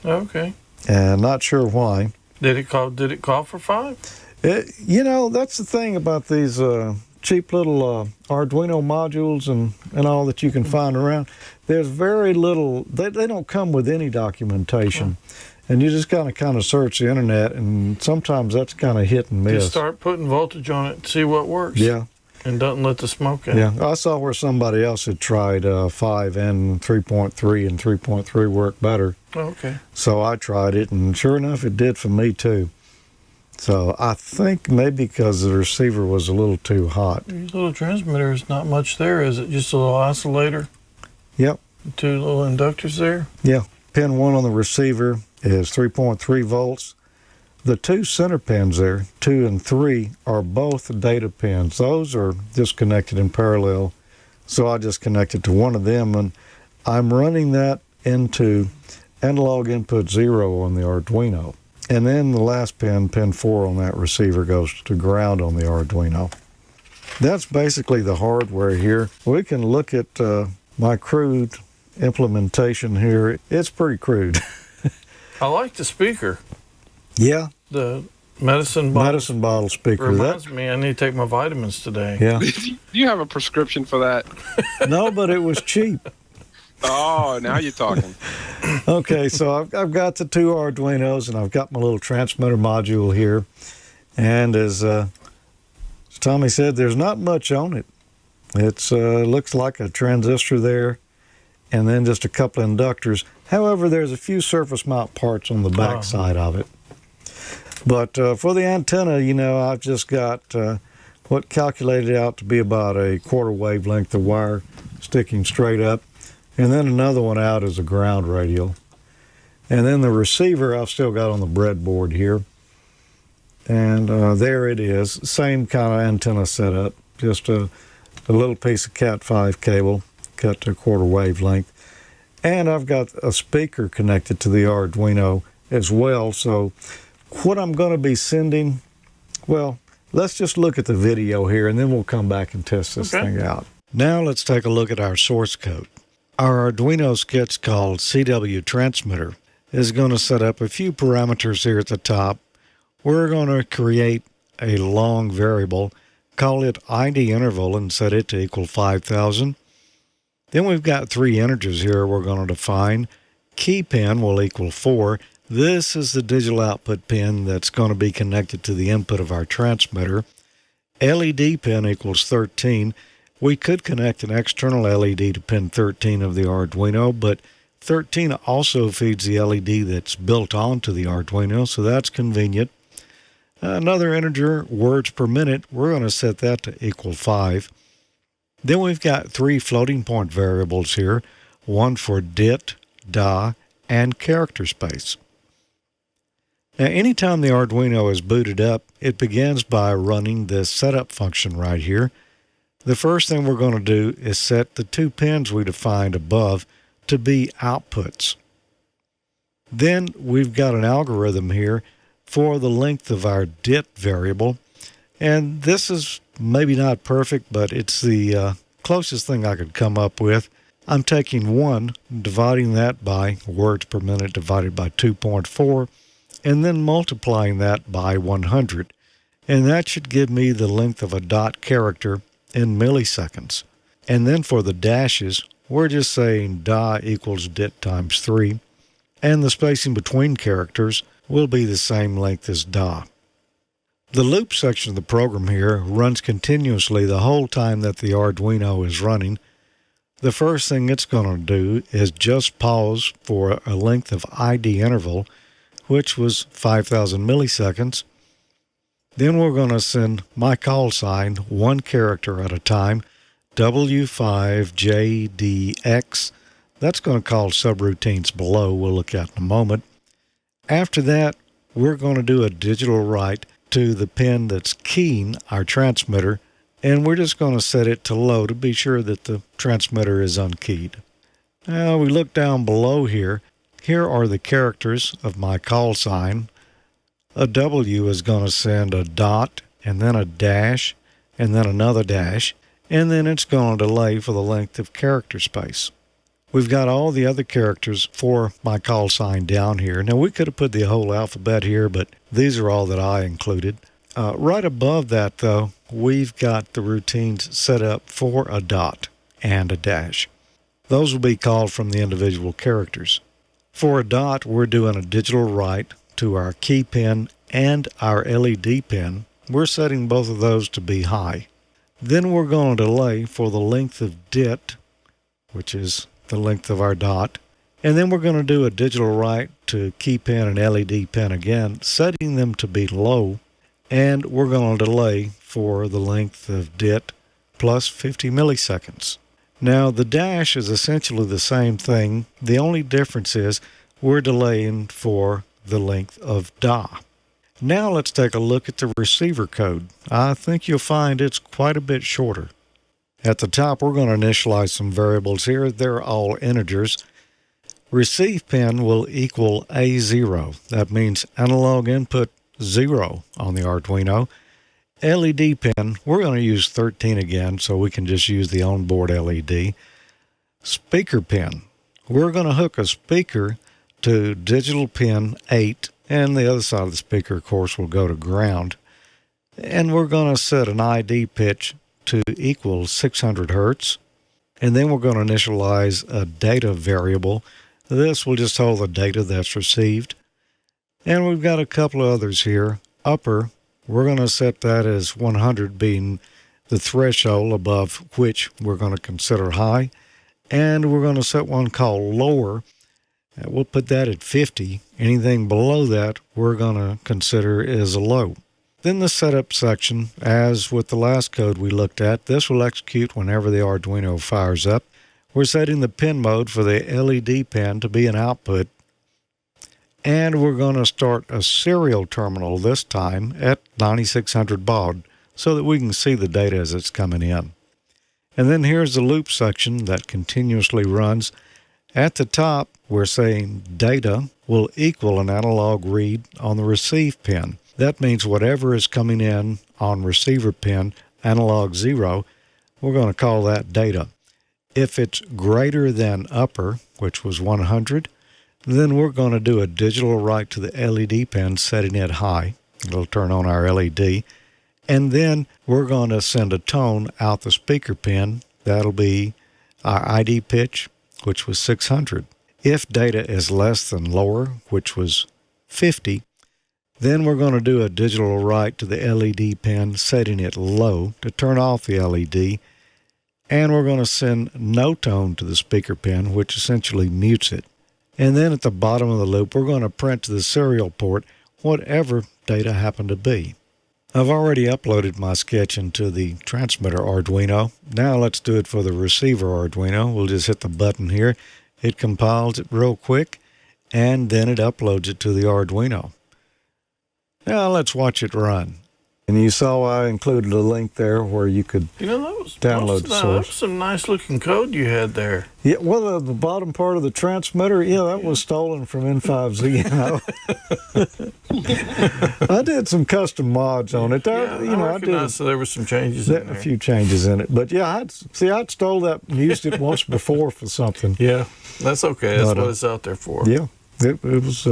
Okay. And not sure why. Did it call for 5? That's the thing about these cheap little Arduino modules and all that you can find around. There's very little, they don't come with any documentation. And you just kind of search the internet, and sometimes that's kind of hit and miss. Just start putting voltage on it and see what works. Yeah. And don't let the smoke in. Yeah, I saw where somebody else had tried 5 and 3.3, and 3.3 worked better. Okay. So I tried it, and sure enough, it did for me too. So I think maybe because the receiver was a little too hot. These little transmitters, not much there, is it? Just a little oscillator? Yep. 2 little inductors there? Yeah. Pin 1 on the receiver is 3.3 volts. The 2 center pins there, 2 and 3, are both data pins. Those are disconnected in parallel. So I just connected to one of them, and I'm running that into analog input 0 on the Arduino. And then the last pin, pin 4 on that receiver, goes to ground on the Arduino. That's basically the hardware here. We can look at my crude implementation here. It's pretty crude. I like the speaker. Yeah. The medicine bottle speaker. Reminds me, I need to take my vitamins today. Yeah. Do you have a prescription for that? No, but it was cheap. Oh, now you're talking. Okay, so I've got the 2 Arduinos, and I've got my little transmitter module here. And as Tommy said, there's not much on it. It looks like a transistor there, and then just a couple of inductors. However, there's a few surface mount parts on the back side of it. But for the antenna, I've just got what calculated out to be about a quarter wavelength of wire sticking straight up. And then another one out as a ground radial. And then the receiver I've still got on the breadboard here. And there it is. Same kind of antenna setup. Just a little piece of Cat5 cable cut to a quarter wavelength. And I've got a speaker connected to the Arduino as well. So what I'm going to be sending, well, let's just look at the video here, and then we'll come back and test this thing out. Now let's take a look at our source code. Our Arduino sket's called CW Transmitter is going to set up a few parameters here at the top. We're going to create a long variable, call it ID interval, and set it to equal 5,000. Then we've got 3 integers here we're going to define. Key pin will equal 4. This is the digital output pin that's going to be connected to the input of our transmitter. LED pin equals 13. We could connect an external LED to pin 13 of the Arduino, but 13 also feeds the LED that's built onto the Arduino, so that's convenient. Another integer, words per minute, we're going to set that to equal 5. Then we've got 3 floating point variables here, one for dit, da, and character space. Now, anytime the Arduino is booted up, it begins by running this setup function right here. The first thing we're going to do is set the 2 pins we defined above to be outputs. Then we've got an algorithm here for the length of our dit variable, and this is maybe not perfect, but it's the closest thing I could come up with. I'm taking 1, dividing that by words per minute divided by 2.4, and then multiplying that by 100. And that should give me the length of a dot character in milliseconds. And then for the dashes, we're just saying da equals dit times 3, and the spacing between characters will be the same length as da. The loop section of the program here runs continuously the whole time that the Arduino is running. The first thing it's going to do is just pause for a length of ID interval, which was 5,000 milliseconds. Then we're going to send my call sign 1 character at a time, W5JDX. That's going to call subroutines below, we'll look at in a moment. After that, we're going to do a digital write to the pin that's keying our transmitter, and we're just going to set it to low to be sure that the transmitter is unkeyed. Now we look down below here. Here are the characters of my call sign. A W is going to send a dot, and then a dash, and then another dash, and then it's going to delay for the length of character space. We've got all the other characters for my call sign down here. Now, we could have put the whole alphabet here, but these are all that I included. Right above that, though, we've got the routines set up for a dot and a dash. Those will be called from the individual characters. For a dot, we're doing a digital write to our key pin and our LED pin. We're setting both of those to be high. Then we're going to delay for the length of dit, which is the length of our dot. And then we're going to do a digital write to key pin and LED pin again, setting them to be low. And we're going to delay for the length of dit plus 50 milliseconds. Now, the dash is essentially the same thing. The only difference is we're delaying for the length of da. Now let's take a look at the receiver code. I think you'll find it's quite a bit shorter. At the top, we're going to initialize some variables here. They're all integers. Receive pin will equal A0. That means analog input 0 on the Arduino. LED pin, we're going to use 13 again, so we can just use the onboard LED. Speaker pin, we're going to hook a speaker to digital pin 8, and the other side of the speaker, of course, will go to ground. And we're going to set an ID pitch to equal 600 hertz. And then we're going to initialize a data variable. This will just hold the data that's received. And we've got a couple of others here. Upper, we're going to set that as 100 being the threshold above which we're going to consider high. And we're going to set one called lower. We'll put that at 50. Anything below that we're going to consider as a low. Then the setup section, as with the last code we looked at, this will execute whenever the Arduino fires up. We're setting the pin mode for the LED pin to be an output. And we're going to start a serial terminal this time at 9600 baud so that we can see the data as it's coming in. And then here's the loop section that continuously runs. At the top, we're saying data will equal an analog read on the receive pin. That means whatever is coming in on receiver pin, analog 0, we're going to call that data. If it's greater than upper, which was 100, then we're going to do a digital write to the LED pin, setting it high. It'll turn on our LED. And then we're going to send a tone out the speaker pin. That'll be our ID pitch, which was 600. If data is less than lower, which was 50, then we're going to do a digital write to the LED pin, setting it low to turn off the LED. And we're going to send no tone to the speaker pin, which essentially mutes it. And then at the bottom of the loop, we're going to print to the serial port whatever data happened to be. I've already uploaded my sketch into the transmitter Arduino. Now let's do it for the receiver Arduino. We'll just hit the button here. It compiles it real quick, and then it uploads it to the Arduino. Now let's watch it run. And you saw I included a link there where you could download the source. That was some nice looking code you had there. Yeah, well, the bottom part of the transmitter, that was stolen from N5Z. I did some custom mods on it. I recognize there were some changes in there. A few changes in it. But yeah, I'd stole that and used it once before for something. Yeah, that's okay. That's what it's out there for. Yeah, it was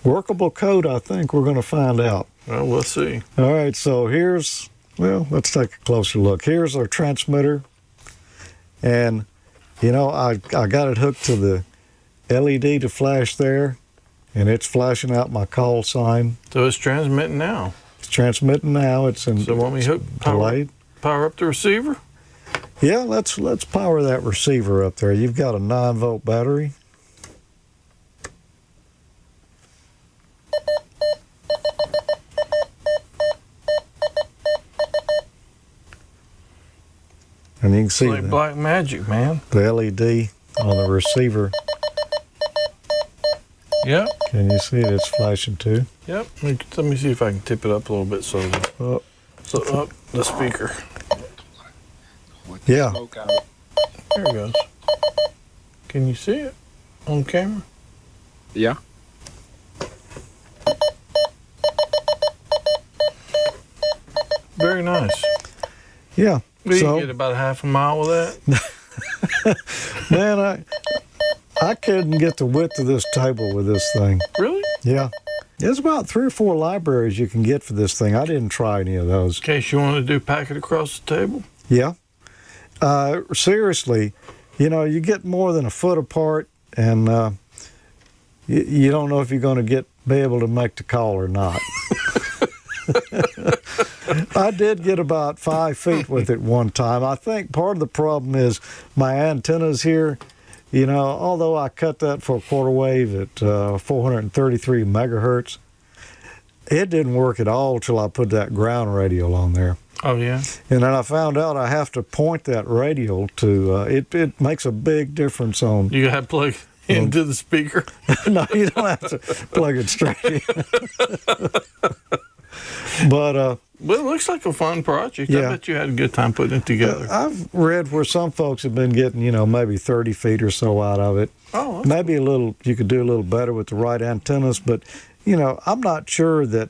workable code, I think. We're going to find out. Well, we'll see. All right, so let's take a closer look. Here's our transmitter. And, I got it hooked to the LED to flash there, and it's flashing out my call sign. So it's transmitting now. It's transmitting now. It's in. So when we power up the receiver? Yeah, let's power that receiver up there. You've got a 9-volt battery. And you can see like black magic, man. The LED on the receiver. Yep. Can you see it? It's flashing too. Yep. Let me see if I can tip it up a little bit so up the speaker. Yeah. There it goes. Can you see it on camera? Yeah. Very nice. Yeah. You get about half a mile with that? Man, I couldn't get the width of this table with this thing. Really? Yeah. There's about 3 or 4 libraries you can get for this thing. I didn't try any of those. In case you want to do packet across the table? Yeah. Seriously, you get more than a foot apart, and you don't know if you're going to be able to make the call or not. I did get about 5 feet with it one time. I think part of the problem is my antennas here. Although I cut that for a quarter wave at 433 megahertz, it didn't work at all till I put that ground radial on there. Oh, yeah? And then I found out I have to point that radial to, it makes a big difference on... You got to plug into the speaker? No, you don't have to plug it straight in. But it looks like a fun project. Yeah. I bet you had a good time putting it together. I've read where some folks have been getting, maybe 30 feet or so out of it. Oh, maybe you could do a little better with the right antennas, but, I'm not sure that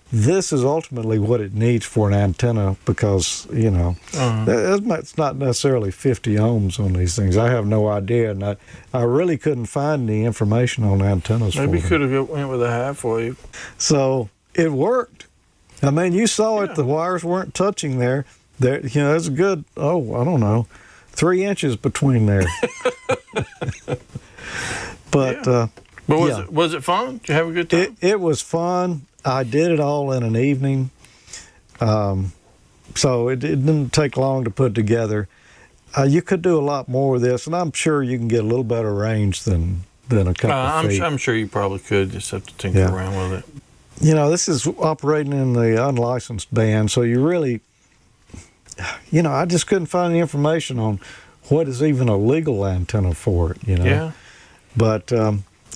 this is ultimately what it needs for an antenna because, it's not necessarily 50 ohms on these things. I have no idea, and I really couldn't find any information on antennas Maybe you for could have went with a half wave. So it worked. I mean, you saw it. The wires weren't touching there. There's a good, I don't know, 3 inches between there. But was it fun? Did you have a good time? It was fun. I did it all in an evening. So it didn't take long to put together. You could do a lot more with this, and I'm sure you can get a little better range than a couple of feet. I'm sure you probably could. Just have to tinker around with it. This is operating in the unlicensed band, so you really, I just couldn't find any information on what is even a legal antenna for it, Yeah. But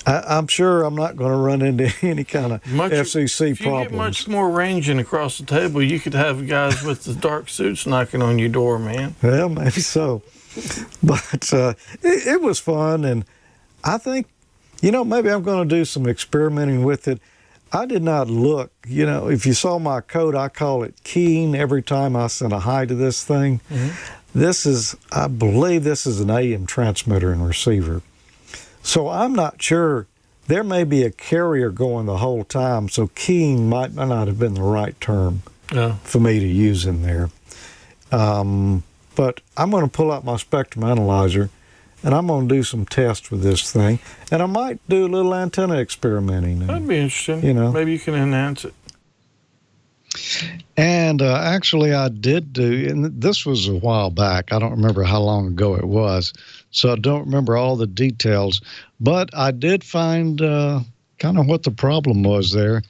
I'm sure I'm not going to run into any kind of FCC problems. If you get much more range than across the table, you could have guys with the dark suits knocking on your door, man. Well, maybe so. But it was fun, and I think, maybe I'm going to do some experimenting with it. I did not look, if you saw my code, I call it keying every time I send a hi to this thing. Mm-hmm. I believe this is an AM transmitter and receiver. So I'm not sure. There may be a carrier going the whole time, so keying might not have been the right term for me to use in there. But I'm going to pull out my spectrum analyzer, and I'm going to do some tests with this thing. And I might do a little antenna experimenting. That'd be interesting. Maybe you can enhance it. And actually, I did do, and this was a while back. I don't remember how long ago it was, so I don't remember all the details. But I did find kind of what the problem was there,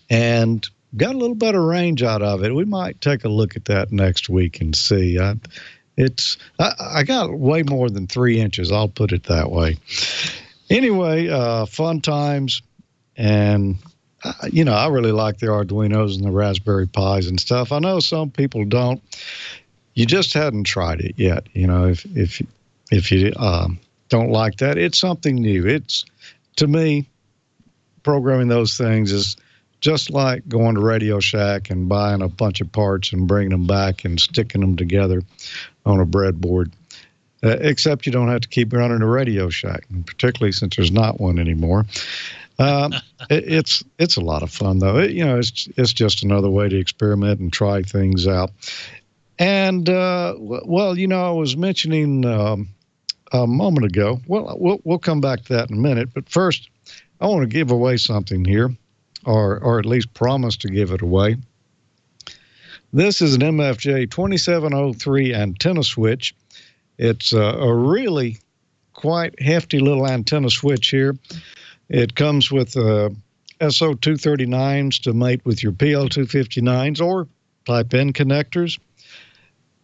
and got a little better range out of it. We might take a look at that next week and see. I got way more than 3 inches. I'll put it that way. Anyway, fun times, and I really like the Arduinos and the Raspberry Pis and stuff. I know some people don't. You just hadn't tried it yet. If you don't like that, it's something new. It's, to me, programming those things is just like going to Radio Shack and buying a bunch of parts and bringing them back and sticking them together on a breadboard. Except you don't have to keep running a Radio Shack, particularly since there's not one anymore. It's a lot of fun, though. It's just another way to experiment and try things out. And I was mentioning a moment ago. Well, we'll come back to that in a minute. But first, I want to give away something here, or at least promise to give it away. This is an MFJ 2703 antenna switch. It's a really quite hefty little antenna switch here. It comes with SO239s to mate with your PL259s or type-in connectors.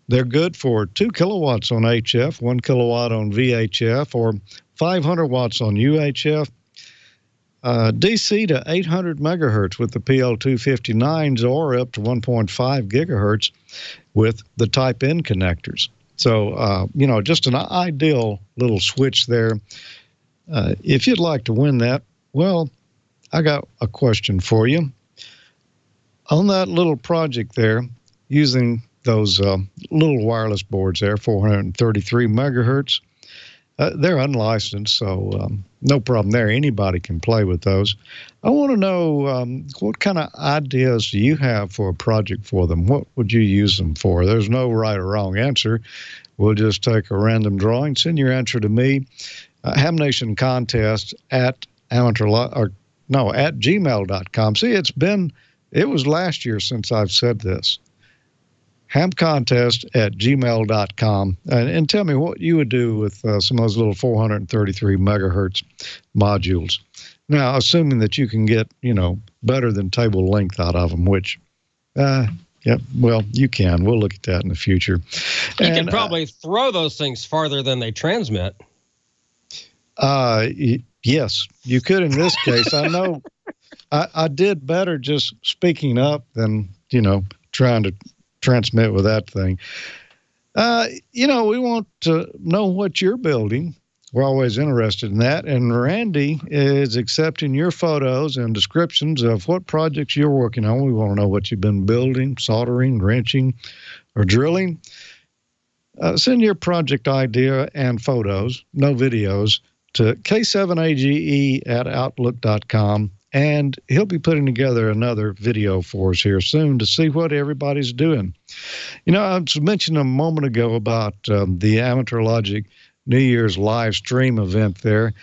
They're good for 2 kilowatts on HF, 1 kilowatt on VHF, or 500 watts on UHF. DC to 800 megahertz with the PL259s, or up to 1.5 gigahertz with the type-in connectors. So, just an ideal little switch there. If you'd like to win that, well, I got a question for you. On that little project there, using those little wireless boards there, 433 megahertz, they're unlicensed, so no problem there. Anybody can play with those. I want to know what kind of ideas do you have for a project for them? What would you use them for? There's no right or wrong answer. We'll just take a random drawing. Send your answer to me. HamNation Contest at gmail.com. See, it was last year since I've said this. HamContest at gmail.com. And tell me what you would do with some of those little 433 megahertz modules. Now, assuming that you can get, better than table length out of them, which, you can. We'll look at that in the future. You can probably throw those things farther than they transmit. Yes, you could in this case. I know I did better just speaking up than, trying to transmit with that thing. We want to know what you're building. We're always interested in that. And Randy is accepting your photos and descriptions of what projects you're working on. We want to know what you've been building, soldering, wrenching, or drilling. Send your project idea and photos, no videos, to k7age@outlook.com. And he'll be putting together another video for us here soon to see what everybody's doing. I was mentioning a moment ago about the Amateur Logic New Year's live stream event there.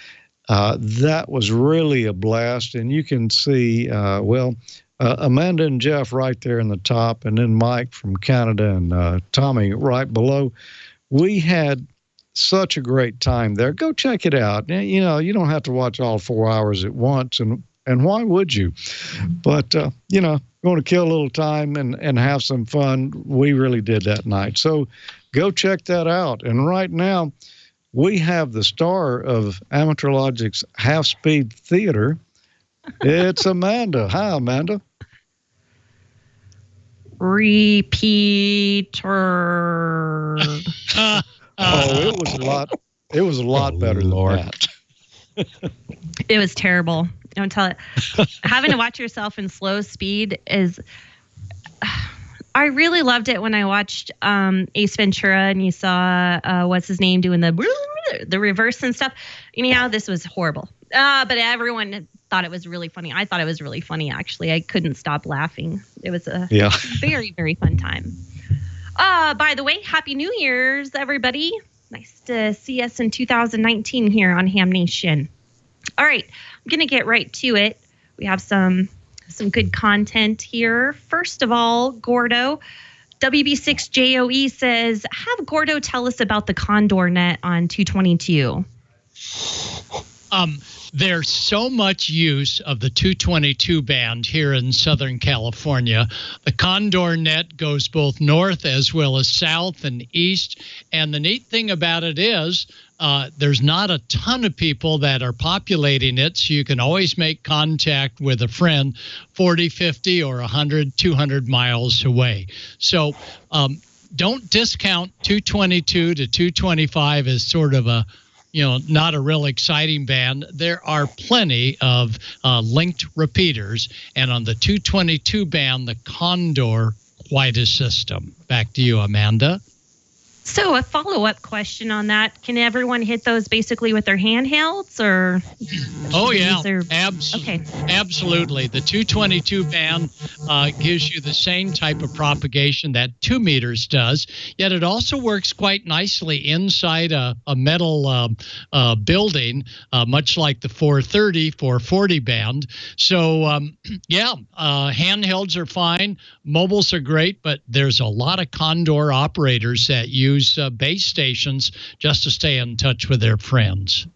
That was really a blast. And you can see, Amanda and Jeff right there in the top, and then Mike from Canada and Tommy right below. We had such a great time there. Go check it out. You don't have to watch all 4 hours at once, and why would you? But, going to kill a little time and have some fun. We really did that night. So go check that out. And right now, we have the star of Amateur Logic's half-speed theater. It's Amanda. Hi, Amanda. Repeater. It was a lot better than that. It was terrible. Don't tell it. Having to watch yourself in slow speed is. I really loved it when I watched Ace Ventura and you saw what's his name doing the reverse and stuff. Anyhow, this was horrible. But everyone thought it was really funny. I thought it was really funny, actually. I couldn't stop laughing. It was a very, very fun time. By the way, Happy New Year's, everybody. Nice to see us in 2019 here on Ham Nation. All right, I'm going to get right to it. We have some good content here. First of all, Gordo, WB6JOE says, have Gordo tell us about the Condor net on 222. There's so much use of the 222 band here in Southern California. The Condor net goes both north as well as south and east. And the neat thing about it is there's not a ton of people that are populating it, so you can always make contact with a friend 40, 50, or 100, 200 miles away. So don't discount 222 to 225 as sort of a not a real exciting band. There are plenty of linked repeaters. And on the 222 band, the Condor, quite a system. Back to you, Amanda. So a follow-up question on that. Can everyone hit those basically with their handhelds or? Oh, yeah. Okay. Absolutely. The 222 band gives you the same type of propagation that 2 meters does, yet it also works quite nicely inside a metal building, much like the 430, 440 band. So, handhelds are fine. Mobiles are great, but there's a lot of Condor operators that use base stations just to stay in touch with their friends.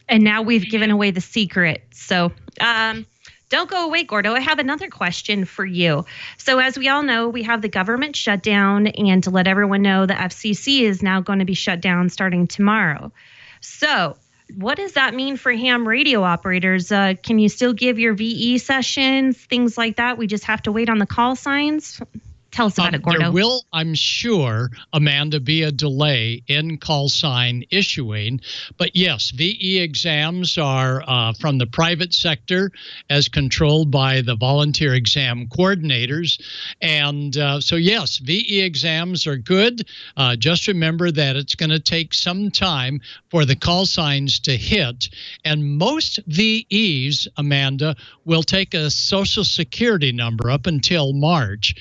And now we've given away the secret. So don't go away, Gordo. I have another question for you. So as we all know, we have the government shutdown, and to let everyone know, the FCC is now going to be shut down starting tomorrow. So what does that mean for ham radio operators? Can you still give your VE sessions, things like that? We just have to wait on the call signs? Tell us about it, Gordo. There will, I'm sure, Amanda, be a delay in call sign issuing. But yes, VE exams are from the private sector as controlled by the volunteer exam coordinators. And so, yes, VE exams are good. Just remember that it's going to take some time for the call signs to hit. And most VEs, Amanda, will take a Social Security number up until March.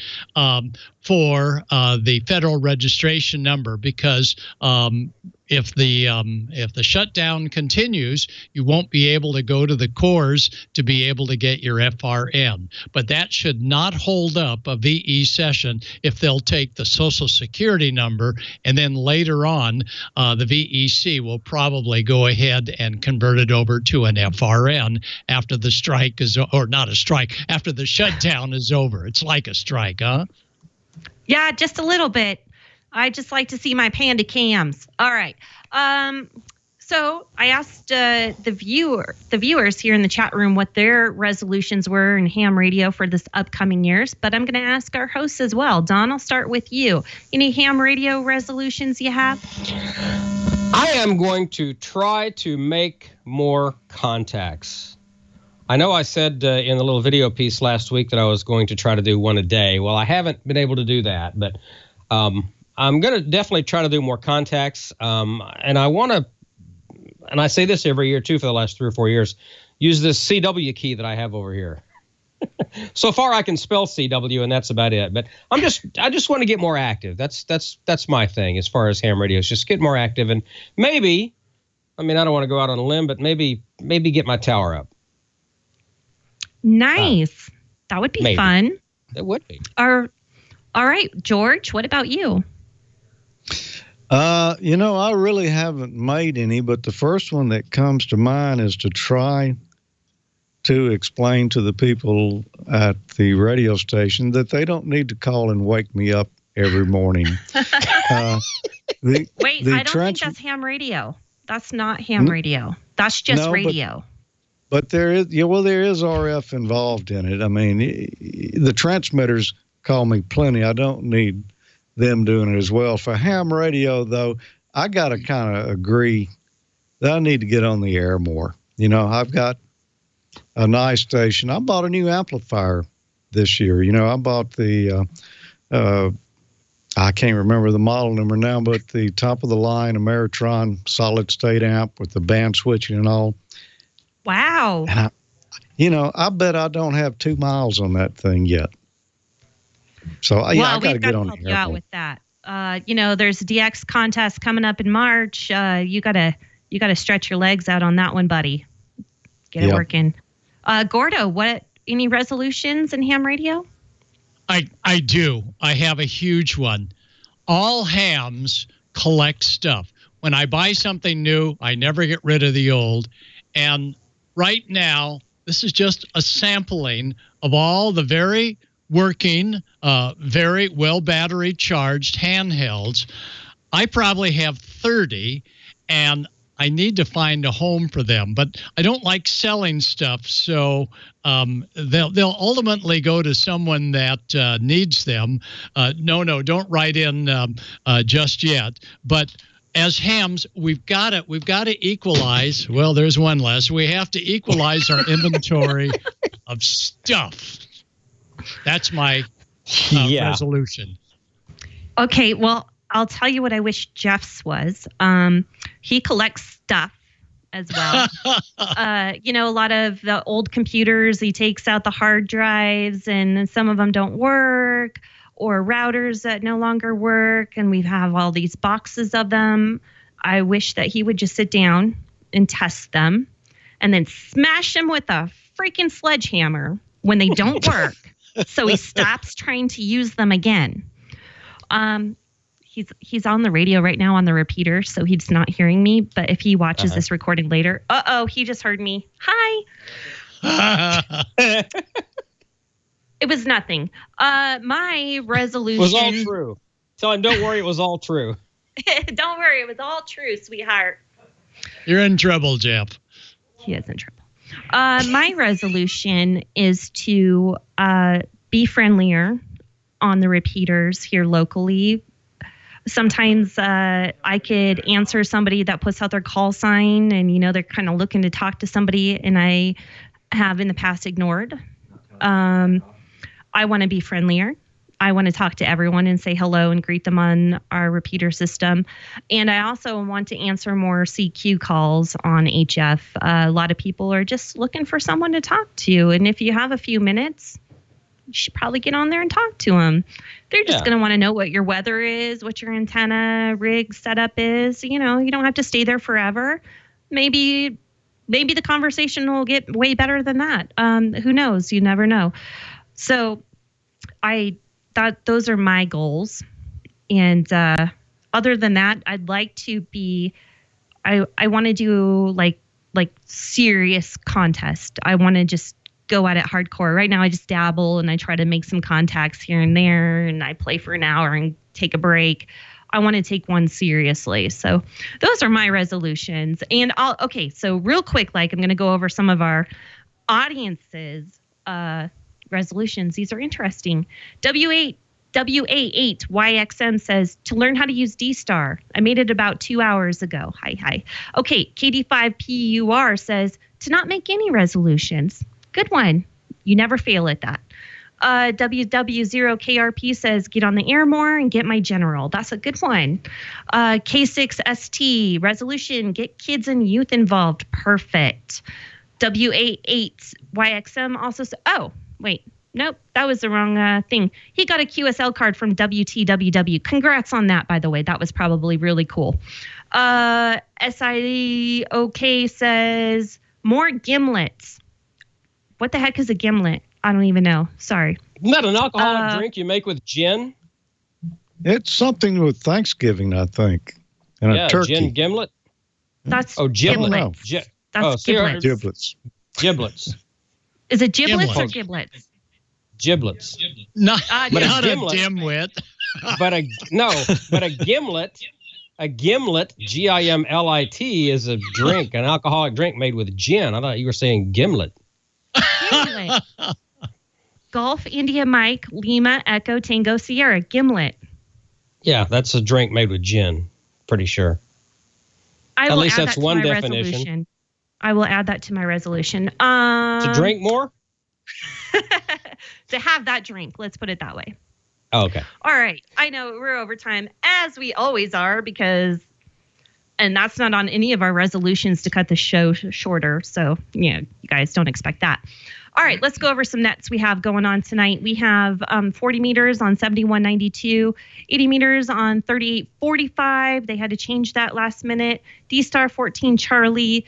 For the federal registration number, because if the shutdown continues, you won't be able to go to the cores to be able to get your FRN. But that should not hold up a VE session if they'll take the Social Security number, and then later on, the VEC will probably go ahead and convert it over to an FRN after the strike is, or not a strike, after the shutdown is over. It's like a strike, huh? Yeah, just a little bit. I just like to see my panda cams. All right. So I asked the viewers here in the chat room what their resolutions were in ham radio for this upcoming years, but I'm going to ask our hosts as well. Don, I'll start with you. Any ham radio resolutions you have? I am going to try to make more contacts. I know I said in the little video piece last week that I was going to try to do one a day. Well, I haven't been able to do that, but I'm going to definitely try to do more contacts. And I want to, and I say this every year too for the last 3 or 4 years, use this CW key that I have over here. So far I can spell CW and that's about it. But I just want to get more active. That's my thing as far as ham radio is just get more active, and maybe, I mean, I don't want to go out on a limb, but maybe get my tower up. Nice. That would be fun. That would be. All right, George, what about you? I really haven't made any, but the first one that comes to mind is to try to explain to the people at the radio station that they don't need to call and wake me up every morning. I don't think that's ham radio. That's not ham radio. That's just radio. But there is RF involved in it. I mean, the transmitters call me plenty. I don't need them doing it as well. For ham radio, though, I got to kind of agree that I need to get on the air more. I've got a nice station. I bought a new amplifier this year. I bought the, I can't remember the model number now, but the top of the line Ameritron solid state amp with the band switching and all. Wow. And I bet I don't have 2 miles on that thing yet. So I got to get on the air. Out with that. There's a DX contest coming up in March. You gotta stretch your legs out on that one, buddy. Get it working. Gordo, any resolutions in ham radio? I do. I have a huge one. All hams collect stuff. When I buy something new, I never get rid of the old. And right now, this is just a sampling of all the very working, very well battery charged handhelds. I probably have 30, and I need to find a home for them, but I don't like selling stuff, so they'll ultimately go to someone that needs them. No, don't write in just yet. But as hams, we've got to equalize. Well, there's one less. We have to equalize our inventory of stuff. That's my resolution. Okay, well, I'll tell you what I wish Jeff's was. He collects stuff as well. A lot of the old computers, he takes out the hard drives and some of them don't work, or routers that no longer work, and we have all these boxes of them. I wish that he would just sit down and test them and then smash them with a freaking sledgehammer when they don't work, so he stops trying to use them again. He's on the radio right now on the repeater, so he's not hearing me. But if he watches this recording later, he just heard me. Hi. It was nothing. My resolution was all true. Tell him, don't worry, it was all true. Don't worry, it was all true, sweetheart. You're in trouble, Jeff. He is in trouble. My resolution is to be friendlier on the repeaters here locally. Sometimes I could answer somebody that puts out their call sign and, they're kind of looking to talk to somebody, and I have in the past ignored. I want to be friendlier. I want to talk to everyone and say hello and greet them on our repeater system. And I also want to answer more CQ calls on HF. A lot of people are just looking for someone to talk to. And if you have a few minutes, you should probably get on there and talk to them. They're just going to want to know what your weather is, what your antenna rig setup is. You don't have to stay there forever. Maybe the conversation will get way better than that. Who knows? You never know. So I thought those are my goals. And other than that, I'd like to be, I want to do like serious contest. I want to just go at it hardcore. Right now I just dabble and I try to make some contacts here and there, and I play for an hour and take a break. I want to take one seriously. So those are my resolutions. And so real quick, I'm going to go over some of our audience's resolutions. These are interesting. WA8YXM says, to learn how to use D-Star. I made it about 2 hours ago. Hi. Okay, KD5PUR says, to not make any resolutions. Good one. You never fail at that. WW0KRP says, get on the air more and get my general. That's a good one. K6ST, resolution, get kids and youth involved. Perfect. WA8YXM also says, nope, that was the wrong thing. He got a QSL card from WTWW. Congrats on that, by the way. That was probably really cool. SIOK says, more gimlets. What the heck is a gimlet? I don't even know. Sorry. Isn't that an alcoholic drink you make with gin? It's something with Thanksgiving, I think. And a turkey. Gin gimlet? That's giblets. That's giblets. Giblets. Is it giblets or giblets? Giblets. Not a dimwit. but a gimlet, GIMLIT, is a drink, an alcoholic drink made with gin. I thought you were saying gimlet. Gimlet. Golf, India, Mike, Lima, Echo, Tango, Sierra, gimlet. Yeah, that's a drink made with gin. Pretty sure. At least that's one definition. Resolution. I will add that to my resolution. To drink more? To have that drink. Let's put it that way. Oh, okay. All right. I know we're over time, as we always are, and that's not on any of our resolutions to cut the show shorter. So, you guys don't expect that. All right, let's go over some nets we have going on tonight. We have 40 meters on 7192, 80 meters on 3845. They had to change that last minute. D-Star 14 Charlie,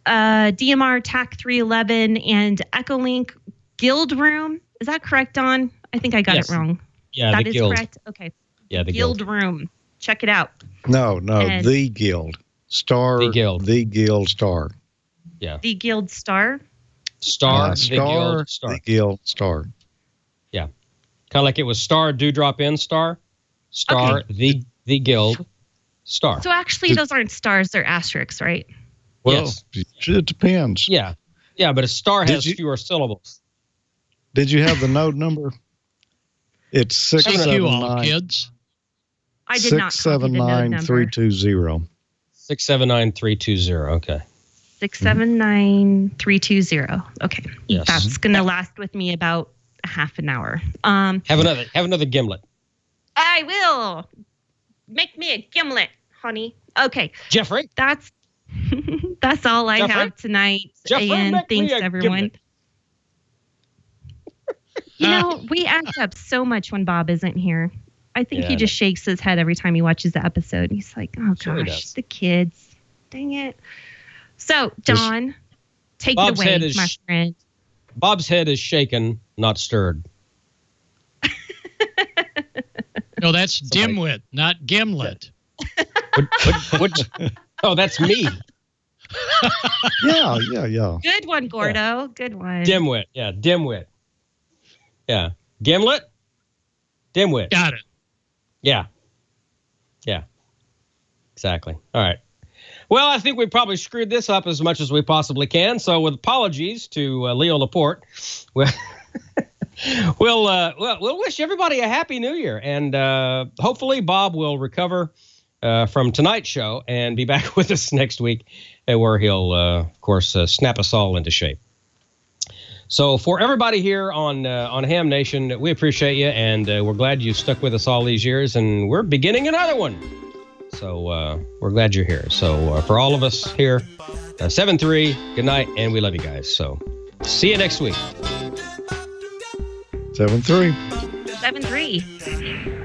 DMR TAC 311, and Echolink Guild Room. Is that correct, Don? I think I got it wrong. Yeah, that the is Guild. Correct. Okay. Yeah, the Guild Room. Check it out. No, the Guild. Star. The Guild. The Guild Star. Yeah. The Guild Star. Star. The Guild Star. Yeah. Kind of like it was Star, Dewdrop in Star. Star, Okay. the Guild Star. So actually, those aren't stars; they're asterisks, right? Well, Yes. it depends. Yeah. Yeah, but a star has fewer syllables. Did you have the node number? It's Thank you all, 679. kids. I did not copy the node number. 679-320. 679-320. Okay. 679-320. Okay. Yes. That's gonna last with me about a half an hour. Have another gimlet. I will. Make me a gimlet, honey. Okay. Jeffrey. That's all I Jeffrey? have tonight. Jeffrey, and make me thanks a everyone. gimlet. You know, we act up so much when Bob isn't here. I think Yeah, he I just shakes his head every time he watches the episode. He's like, oh Sure he gosh, does. the kids. Dang it. So, Don, take Bob's it head away, is my friend. Bob's head is shaken, not stirred. No, that's dimwit, not gimlet. Oh, that's me. Yeah. Good one, Gordo. Good one. Dimwit. Yeah, dimwit. Yeah. Gimlet? Dimwit. Got it. Yeah. Yeah. Exactly. All right. Well, I think we probably screwed this up as much as we possibly can. So with apologies to Leo Laporte, we'll wish everybody a happy new year. And hopefully Bob will recover from tonight's show and be back with us next week where he'll, of course, snap us all into shape. So for everybody here on Ham Nation, we appreciate you, and we're glad you stuck with us all these years, and we're beginning another one. So we're glad you're here. So for all of us here, 7-3, good night, and we love you guys. So see you next week. 7-3. 7-3.